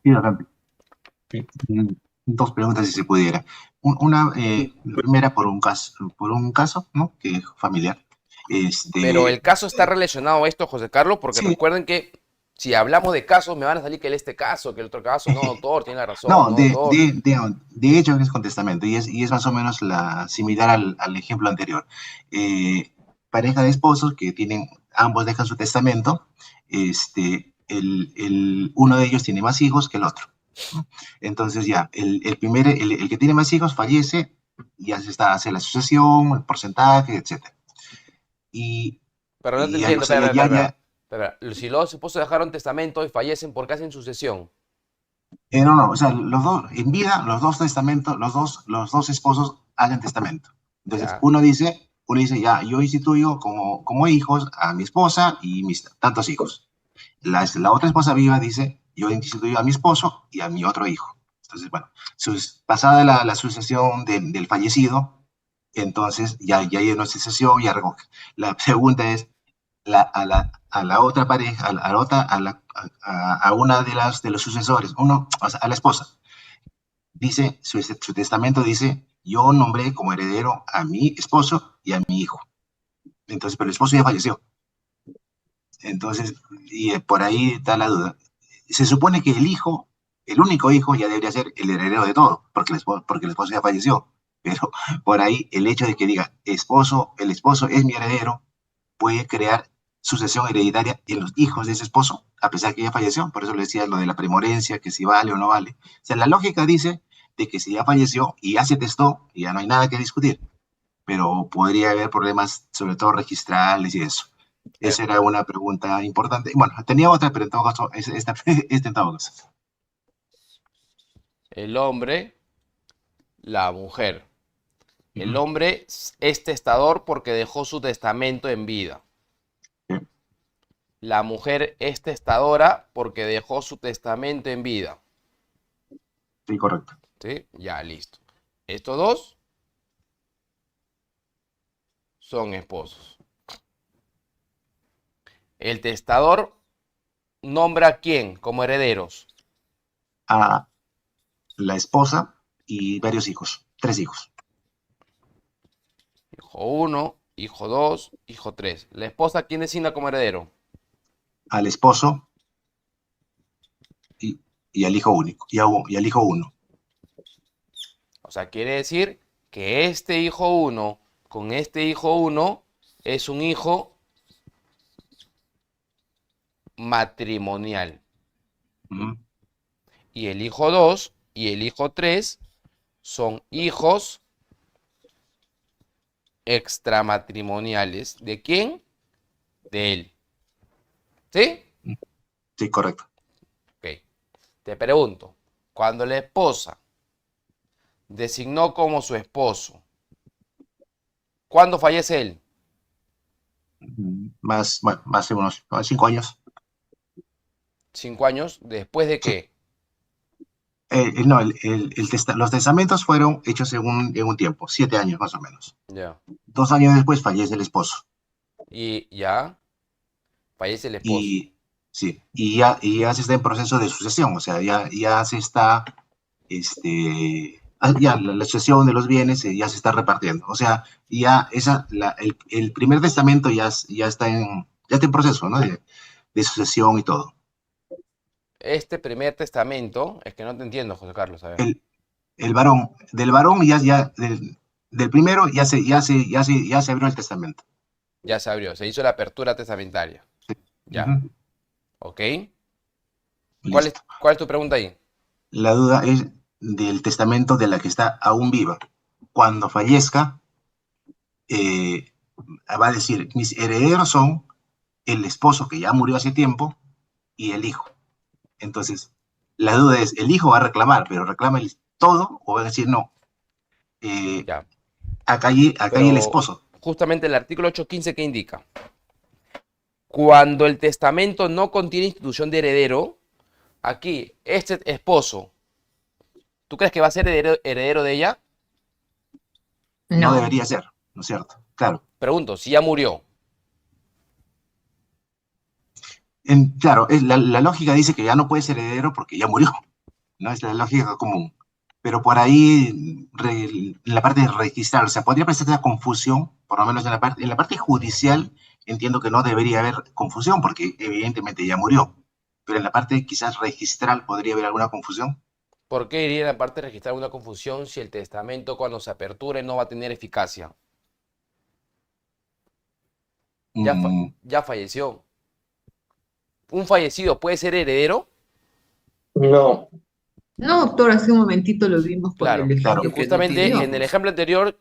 Sí, adelante. Dos preguntas si se pudiera. La primera por un caso, ¿no? Que familiar.
Pero el caso está relacionado a esto, José Carlos, porque
Sí.
recuerden que si hablamos de casos, me van a salir que este caso, que el otro caso. No, doctor, tiene razón,
No,
no, doctor.
de hecho es con testamento y es más o menos similar al ejemplo anterior. Pareja de esposos que ambos dejan su testamento, uno de ellos tiene más hijos que el otro, ¿no? Entonces ya, el que tiene más hijos fallece, ya hace la sucesión, el porcentaje, etc. Y,
Pero no te
y ya,
entiendo,
o sea,
espera. Si los esposos dejaron testamento y fallecen, ¿por qué hacen sucesión?
no, o sea, los dos, en vida, los dos testamentos, los dos esposos hacen testamento. Entonces,
Ya.
uno dice, ya, yo instituyo como hijos a mi esposa y mis tantos hijos. La otra esposa viva dice, yo instituyo a mi esposo y a mi otro hijo. Entonces, bueno, pasada la sucesión del fallecido, entonces ya hay una sucesión, ya recoge. La pregunta es, a la otra pareja, a una de los sucesores, o sea, a la esposa, dice, su testamento dice, yo nombré como heredero a mi esposo y a mi hijo. Entonces, pero el esposo ya falleció. Entonces, por ahí está la duda. Se supone que el único hijo ya debería ser el heredero de todo, porque el esposo ya falleció. Pero por ahí el hecho de que diga, el esposo es mi heredero, puede crear sucesión hereditaria en los hijos de ese esposo, a pesar que ya falleció. Por eso le decía lo de la primorencia, que si vale o no vale. O sea, la lógica dice de que si ya falleció y ya se testó, ya no hay nada que discutir. Pero podría haber problemas, sobre todo registrales y eso. Esa era una pregunta importante. Bueno, tenía otra, pero en todo caso, esta en todo caso.
El hombre, la mujer. El hombre es testador porque dejó su testamento en vida. La mujer es testadora porque dejó su testamento en vida.
Sí, correcto.
¿Sí? Ya, listo. Estos dos son esposos. El testador nombra a quién como herederos.
A la esposa y varios hijos, 3 hijos.
Hijo 1, hijo 2, hijo 3. ¿La esposa quién designa como heredero?
Al esposo y al hijo único, y al hijo 1.
O sea, quiere decir que este hijo 1 con este hijo 1 es un hijo matrimonial. Y el hijo 2 y el hijo 3 son hijos extramatrimoniales. ¿De quién? De él. ¿Sí?
Sí, correcto.
Ok. Te pregunto, cuando la esposa designó como su esposo, ¿cuándo fallece él?
Más de unos 5 años.
5 años. ¿Después de qué?
No, los testamentos fueron hechos en un tiempo, 7 años más o menos.
Ya.
2 años después fallece el esposo.
Y ya fallece el esposo.
Sí, y ya se está en proceso de sucesión, o sea, ya se está, ya la sucesión de los bienes ya se está repartiendo. O sea, ya el primer testamento ya está en proceso, ¿no? De sucesión y todo.
Este primer testamento, es que no te entiendo, José Carlos, a ver.
Del varón del primero ya se abrió el testamento.
Ya se abrió, se hizo la apertura testamentaria. Ya. Ok. ¿Cuál es tu pregunta ahí?
La duda es del testamento de la que está aún viva. Cuando fallezca, va a decir, mis herederos son el esposo que ya murió hace tiempo y el hijo. Entonces, la duda es, ¿el hijo va a reclamar, pero reclama todo o va a decir no? Acá hay el esposo.
Justamente el artículo 815 que indica, cuando el testamento no contiene institución de heredero, aquí, este esposo, ¿tú crees que va a ser heredero de ella?
No
No,
debería ser, ¿no es cierto? Claro.
Pregunto, si ya murió.
Claro, la lógica dice que ya no puede ser heredero porque ya murió, ¿no? Es la lógica común. Pero por ahí, en la parte de registrar, o sea, podría presentar una confusión, por lo menos en la parte judicial, entiendo que no debería haber confusión porque evidentemente ya murió. Pero en la parte quizás registral podría haber alguna confusión.
¿Por qué iría en la parte de registrar una confusión si el testamento cuando se aperture no va a tener eficacia?
Mm,
Ya falleció. ¿Un fallecido puede ser heredero?
No.
no, doctor, hace un momentito lo vimos con
Claro.
el ejemplo
Y
que
justamente
dio.
en el ejemplo anterior,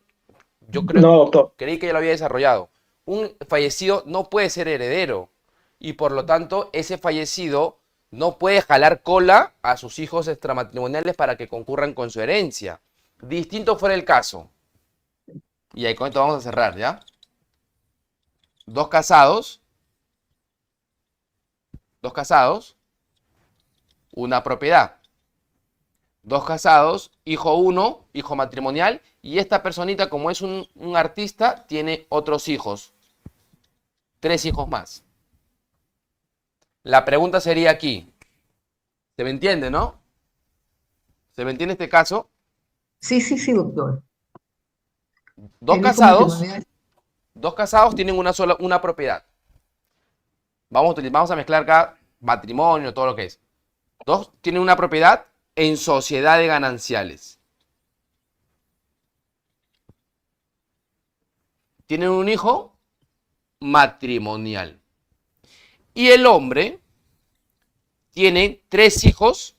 yo
No, doctor.
creí que ya lo había desarrollado. Un fallecido no puede ser heredero y por lo tanto ese fallecido no puede jalar cola a sus hijos extramatrimoniales para que concurran con su herencia. Distinto fuera el caso. Y ahí con esto vamos a cerrar, ¿ya? Dos casados, una propiedad. Dos casados, hijo uno, hijo matrimonial, y esta personita, como es un artista, tiene otros hijos. 3 hijos más. La pregunta sería aquí. ¿Se me entiende, no? ¿Se me entiende este caso?
Sí, sí, sí, doctor.
Dos
El hijo
casados,
matrimonial.
tienen una propiedad. Vamos a mezclar acá matrimonio, todo lo que es. Dos tienen una propiedad en sociedad de gananciales. Tienen un hijo matrimonial. Y el hombre tiene 3 hijos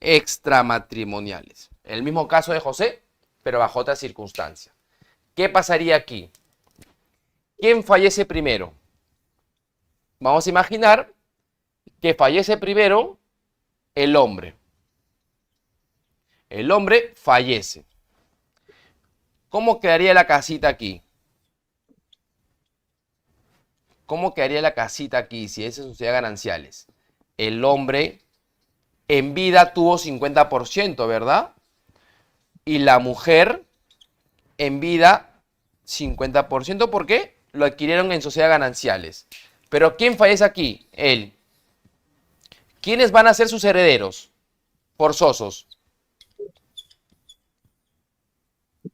extramatrimoniales. El mismo caso de José, pero bajo otra circunstancia. ¿Qué pasaría aquí? ¿Quién fallece primero? Vamos a imaginar que fallece primero el hombre. El hombre fallece. ¿Cómo quedaría la casita aquí? ¿Cómo quedaría la casita aquí si es sociedad gananciales? El hombre en vida tuvo 50%, ¿verdad? Y la mujer en vida 50%, ¿por qué? Lo adquirieron en sociedad gananciales. Pero ¿quién fallece aquí? Él. ¿Quiénes van a ser sus herederos? Forzosos.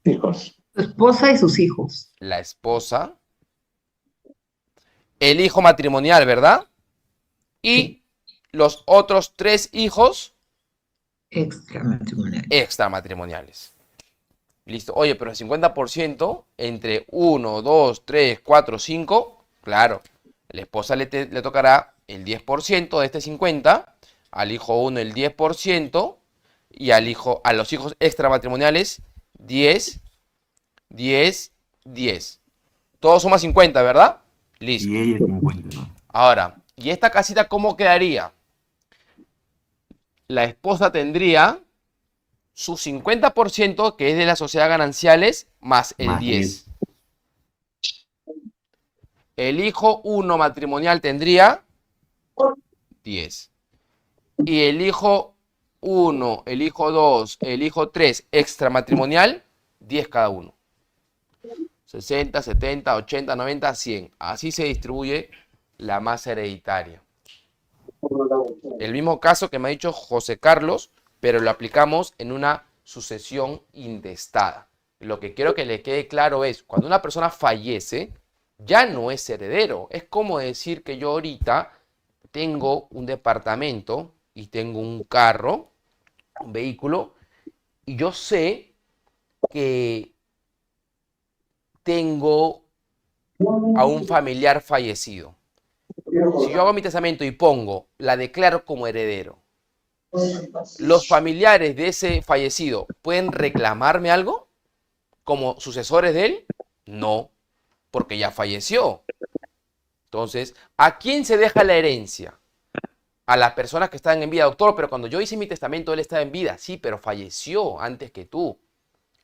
Hijos.
Su esposa y sus hijos.
La esposa. El hijo matrimonial, ¿verdad? Y
Sí.
los otros 3 hijos
Extramatrimonial.
extramatrimoniales. Listo. Oye, pero el 50% entre 1, 2, 3, 4, 5, claro. La esposa le tocará el 10% de este 50, al hijo 1 el 10% y a los hijos extramatrimoniales 10, 10, 10. Todo suma 50, ¿verdad? Listo.
Y ella 50, ¿no?
Ahora, ¿y esta casita cómo quedaría? La esposa tendría su 50%, que es de las sociedades gananciales, más el
Más
10. El hijo 1 matrimonial tendría 10. Y el hijo 1, el hijo 2, el hijo 3 extramatrimonial, 10 cada uno. 60, 70, 80, 90, 100. Así se distribuye la masa hereditaria. El mismo caso que me ha dicho José Carlos, pero lo aplicamos en una sucesión intestada. Lo que quiero que le quede claro es, cuando una persona fallece, ya no es heredero. Es como decir que yo ahorita tengo un departamento y tengo un carro, un vehículo, y yo sé que tengo a un familiar fallecido. Si yo hago mi testamento y la declaro como heredero, ¿los familiares de ese fallecido pueden reclamarme algo como sucesores de él? No, porque ya falleció. Entonces, ¿a quién se deja la herencia? A las personas que están en vida, doctor, pero cuando yo hice mi testamento él estaba en vida. Sí, pero falleció antes que tú.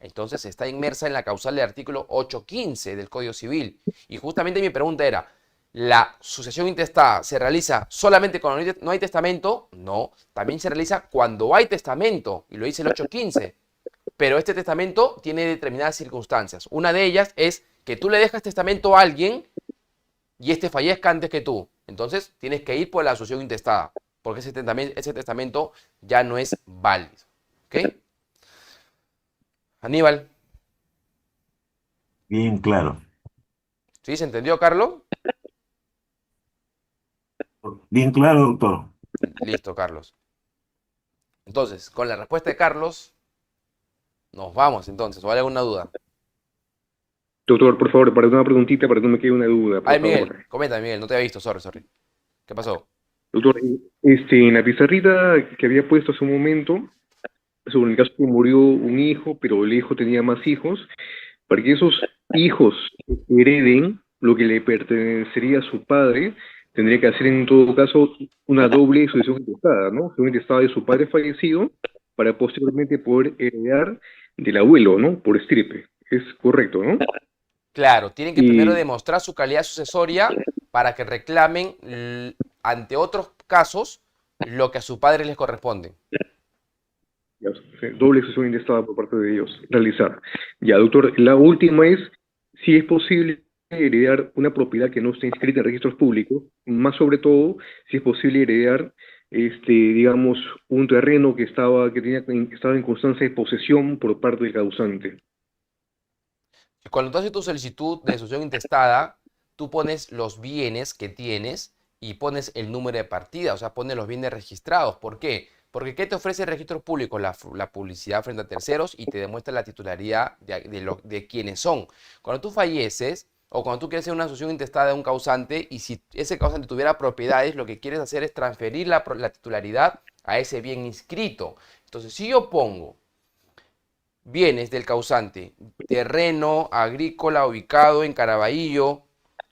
Entonces está inmersa en la causal del artículo 815 del Código Civil. Y justamente mi pregunta era, ¿La sucesión intestada se realiza solamente cuando no hay testamento? No, también se realiza cuando hay testamento, y lo dice el 815. Pero este testamento tiene determinadas circunstancias. Una de ellas es que tú le dejas testamento a alguien y este fallezca antes que tú. Entonces tienes que ir por la sucesión intestada, porque ese testamento ya no es válido. ¿Ok? Aníbal.
Bien claro.
¿Sí? ¿Se entendió, Carlos?
Bien claro, doctor.
Listo, Carlos. Entonces, con la respuesta de Carlos, nos vamos entonces. ¿O hay alguna duda?
Doctor, por favor, para una preguntita, para que no me quede una duda, por
Ay,
favor.
Miguel, comenta, Miguel, no te había visto, sorry. ¿Qué pasó?
Doctor, en la pizarrita que había puesto hace un momento, sobre el caso que murió un hijo, pero el hijo tenía más hijos, para que esos hijos hereden lo que le pertenecería a su padre, tendría que hacer en todo caso una doble sucesión intestada, ¿no? Sucesión intestada de su padre fallecido, para posteriormente poder heredar del abuelo, ¿no? Por estirpe. Es correcto, ¿no?
Claro, tienen que primero
Y
demostrar su calidad sucesoria para que reclamen ante otros casos lo que a su padre les corresponde.
ya, doble sucesión intestada por parte de ellos realizar. Ya, doctor, la última es si es posible heredar una propiedad que no esté inscrita en registros públicos, más sobre todo si es posible heredar, digamos, un terreno que estaba en constancia de posesión por parte del causante.
Cuando tú haces tu solicitud de sucesión intestada, tú pones los bienes que tienes y pones el número de partida, o sea, pones los bienes registrados. ¿Por qué? Porque ¿qué te ofrece el registro público? La publicidad frente a terceros y te demuestra la titularidad de quiénes son. Cuando tú falleces o cuando tú quieres hacer una sucesión intestada de un causante y si ese causante tuviera propiedades, lo que quieres hacer es transferir la titularidad a ese bien inscrito. Entonces, si yo pongo bienes del causante, terreno agrícola ubicado en Caraballo,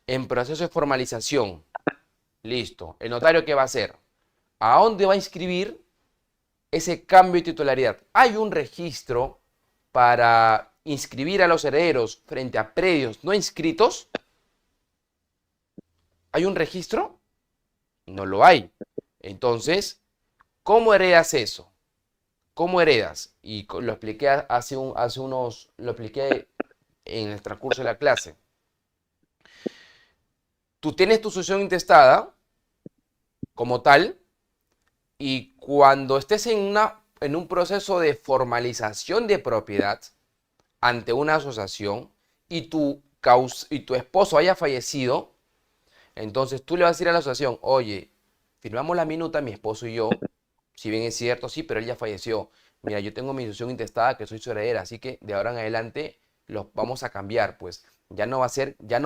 en proceso de formalización. Listo. ¿El notario qué va a hacer? ¿A dónde va a inscribir ese cambio de titularidad? Hay un registro para inscribir a los herederos frente a predios no inscritos. ¿Hay un registro? No lo hay. Entonces, ¿cómo heredas eso? ¿Cómo heredas? Y lo expliqué lo expliqué en el transcurso de la clase. Tú tienes tu sucesión intestada como tal y cuando estés en un proceso de formalización de propiedad ante una asociación y tu esposo haya fallecido, entonces tú le vas a decir a la asociación, oye, firmamos la minuta, mi esposo y yo, si bien es cierto, sí, pero él ya falleció. Mira, yo tengo mi sucesión intestada que soy su heredera, así que de ahora en adelante los vamos a cambiar, pues ya no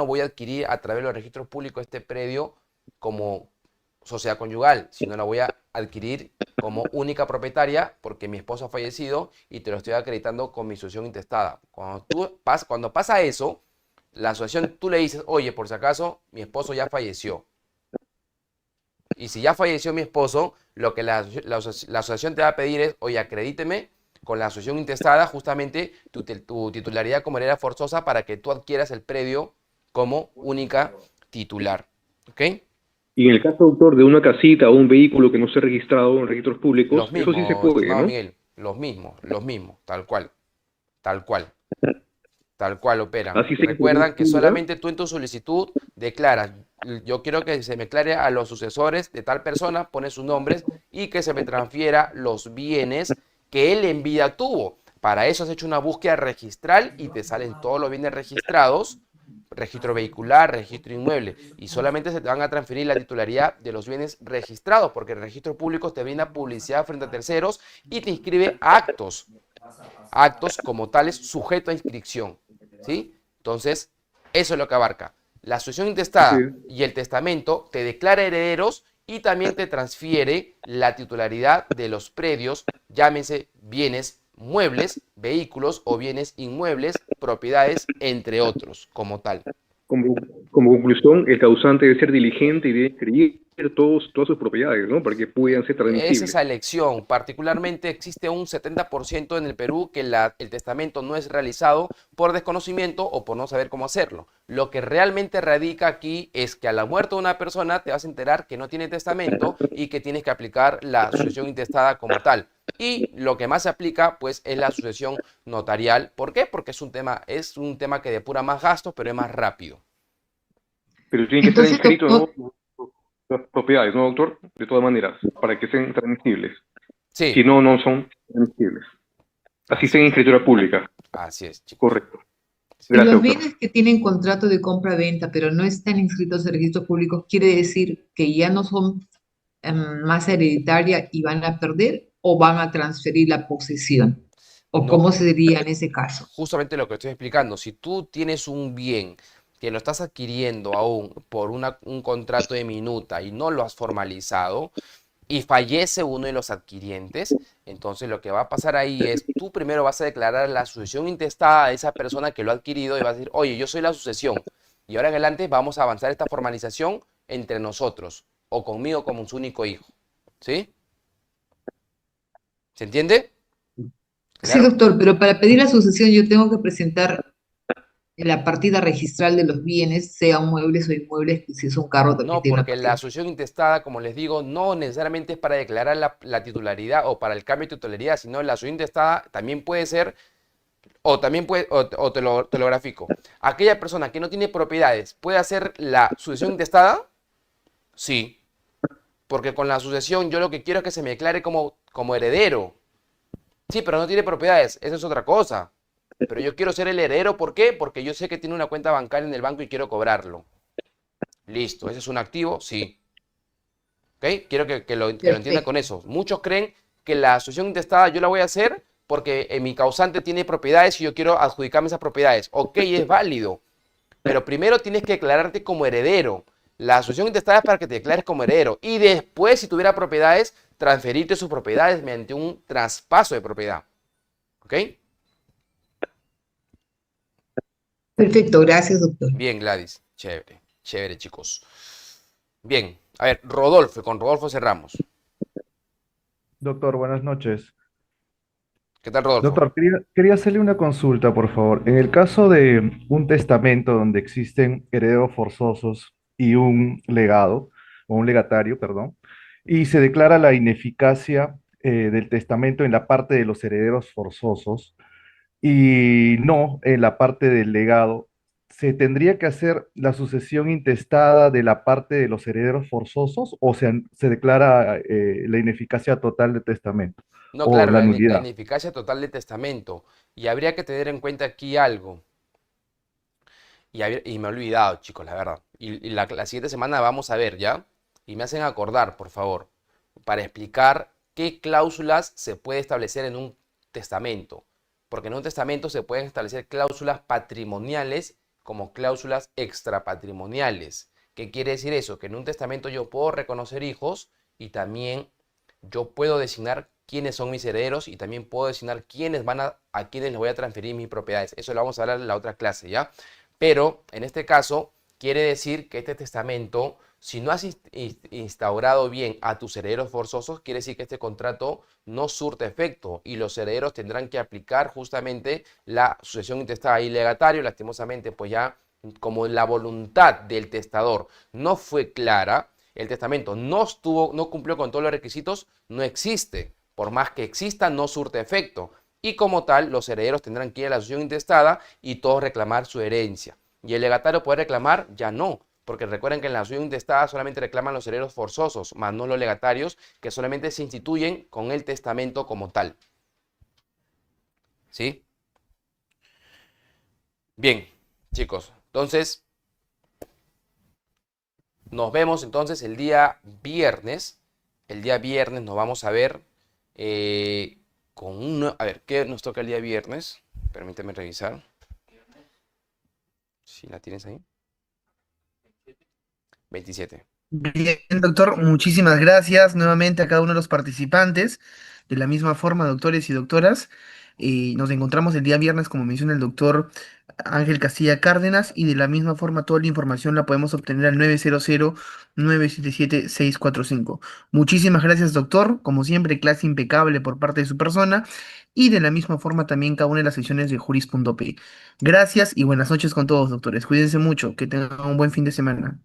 voy a adquirir a través de los registros públicos este predio como sociedad conyugal, sino la voy a adquirir como única propietaria porque mi esposo ha fallecido y te lo estoy acreditando con mi sucesión intestada. Cuando pasa eso, la asociación tú le dices, oye, por si acaso, mi esposo ya falleció. Y si ya falleció mi esposo, lo que la asociación te va a pedir es, oye, acredíteme con la asociación intestada justamente tu titularidad como heredera forzosa para que tú adquieras el predio como única titular. ¿Ok?
Y en el caso, doctor, de una casita o un vehículo que no esté registrado en registros públicos,
Los mismos,
eso sí se puede,
estimado
¿no?
Miguel, los mismos, tal cual operan.
Así se
Recuerdan que
¿verdad?
solamente tú en tu solicitud declaras, yo quiero que se me aclare a los sucesores de tal persona, pones sus nombres y que se me transfiera los bienes que él en vida tuvo. Para eso has hecho una búsqueda registral y te salen todos los bienes registrados, registro vehicular, registro inmueble, y solamente se te van a transferir la titularidad de los bienes registrados, porque el registro público te brinda publicidad frente a terceros y te inscribe actos como tales sujetos a inscripción, ¿sí? Entonces, eso es lo que abarca. La sucesión intestada y el testamento te declara herederos y también te transfiere la titularidad de los predios, llámense bienes muebles, vehículos o bienes inmuebles, propiedades, entre otros, como tal.
Como conclusión, el causante debe ser diligente y debe escribir todas sus propiedades, ¿no? Para que puedan ser
Es
transmisibles.
esa elección. Particularmente existe un 70% en el Perú que el testamento no es realizado por desconocimiento o por no saber cómo hacerlo. Lo que realmente radica aquí es que a la muerte de una persona te vas a enterar que no tiene testamento y que tienes que aplicar la sucesión intestada como tal. Y lo que más se aplica, pues, es la sucesión notarial. ¿Por qué? Porque es un tema que depura más gastos, pero es más rápido.
Pero tienen que estar
Entonces,
inscritos,
doctor,
¿no? Las propiedades, ¿no, doctor? De todas maneras, para que sean transmisibles. Si
Sí,
no, no son transmisibles. Así sea
así
en
es.
escritura pública.
Así es, chicos.
Correcto.
y
Gracias,
los
doctor.
bienes que tienen contrato de compra-venta, pero no están inscritos en registros públicos, quiere decir que ya no son masa hereditaria y van a perder o van a transferir la posesión. ¿O
No,
cómo sería en ese caso?
justamente lo que estoy explicando. Si tú tienes un bien que lo estás adquiriendo aún por un contrato de minuta y no lo has formalizado y fallece uno de los adquirientes, entonces lo que va a pasar ahí es, tú primero vas a declarar la sucesión intestada de esa persona que lo ha adquirido y vas a decir, oye, yo soy la sucesión. Y ahora en adelante vamos a avanzar esta formalización entre nosotros o conmigo como su único hijo. ¿Sí? ¿Se entiende?
Sí,
Claro.
doctor, pero para pedir la sucesión yo tengo que presentar la partida registral de los bienes, sea muebles o inmuebles, que si es un carro también
No,
tiene una
porque la
partida.
sucesión intestada, como les digo, no necesariamente es para declarar la titularidad o para el cambio de titularidad, sino la sucesión intestada también puede ser, o también puede, o te lo grafico. Aquella persona que no tiene propiedades, ¿puede hacer la sucesión intestada? Sí, porque con la sucesión yo lo que quiero es que se me declare como heredero. Sí, pero no tiene propiedades, eso es otra cosa. Pero yo quiero ser el heredero, ¿por qué? Porque yo sé que tiene una cuenta bancaria en el banco y quiero cobrarlo. Listo, ¿ese es un activo? Sí. ¿Ok? Quiero que lo entiendan
Perfecto.
con eso. Muchos creen que la sucesión intestada yo la voy a hacer porque mi causante tiene propiedades y yo quiero adjudicarme esas propiedades. Ok, es válido, pero primero tienes que declararte como heredero. La sucesión intestada es para que te declares como heredero y después, si tuviera propiedades, transferirte sus propiedades mediante un traspaso de propiedad. ¿Ok?
Perfecto, gracias, doctor.
Bien, Gladys. Chévere, chévere, chicos. Bien, a ver, Rodolfo, con Rodolfo cerramos.
Doctor, buenas noches.
¿Qué tal, Rodolfo?
Doctor, quería hacerle una consulta, por favor. En el caso de un testamento donde existen herederos forzosos y un legado, o un legatario, perdón, y se declara la ineficacia del testamento en la parte de los herederos forzosos y no en la parte del legado, ¿se tendría que hacer la sucesión intestada de la parte de los herederos forzosos o se declara la ineficacia total del testamento
No,
o
claro,
la
la
nulidad?
ineficacia total del testamento. Y habría que tener en cuenta aquí algo. Y me he olvidado, chicos, la verdad. Y la siguiente semana vamos a ver, ¿ya? Y me hacen acordar, por favor, para explicar qué cláusulas se puede establecer en un testamento. Porque en un testamento se pueden establecer cláusulas patrimoniales como cláusulas extrapatrimoniales. ¿Qué quiere decir eso? Que en un testamento yo puedo reconocer hijos y también yo puedo designar quiénes son mis herederos y también puedo designar a quiénes les voy a transferir mis propiedades. Eso lo vamos a hablar en la otra clase, ¿ya? Pero en este caso quiere decir que este testamento, si no has instaurado bien a tus herederos forzosos, quiere decir que este contrato no surte efecto y los herederos tendrán que aplicar justamente la sucesión intestada y legatario. Lastimosamente, pues ya como la voluntad del testador no fue clara, el testamento no cumplió con todos los requisitos, no existe. Por más que exista, no surte efecto. Y como tal, los herederos tendrán que ir a la sucesión intestada y todos reclamar su herencia. Y el legatario puede reclamar, ya no. Porque recuerden que en la sucesión intestada solamente reclaman los herederos forzosos, más no los legatarios, que solamente se instituyen con el testamento como tal. ¿Sí? Bien, chicos. Entonces, nos vemos entonces el día viernes. El día viernes nos vamos a ver con un... A ver, ¿qué nos toca el día viernes? Permíteme revisar. Si la tienes ahí. 27.
Bien, doctor, muchísimas gracias nuevamente a cada uno de los participantes. De la misma forma, doctores y doctoras, nos encontramos el día viernes, como menciona el doctor, Ángel Castilla Cárdenas, y de la misma forma toda la información la podemos obtener al 900-977-645. Muchísimas gracias, doctor. Como siempre, clase impecable por parte de su persona, y de la misma forma también cada una de las sesiones de Juris.p. Gracias y buenas noches con todos, doctores. Cuídense mucho, que tengan un buen fin de semana.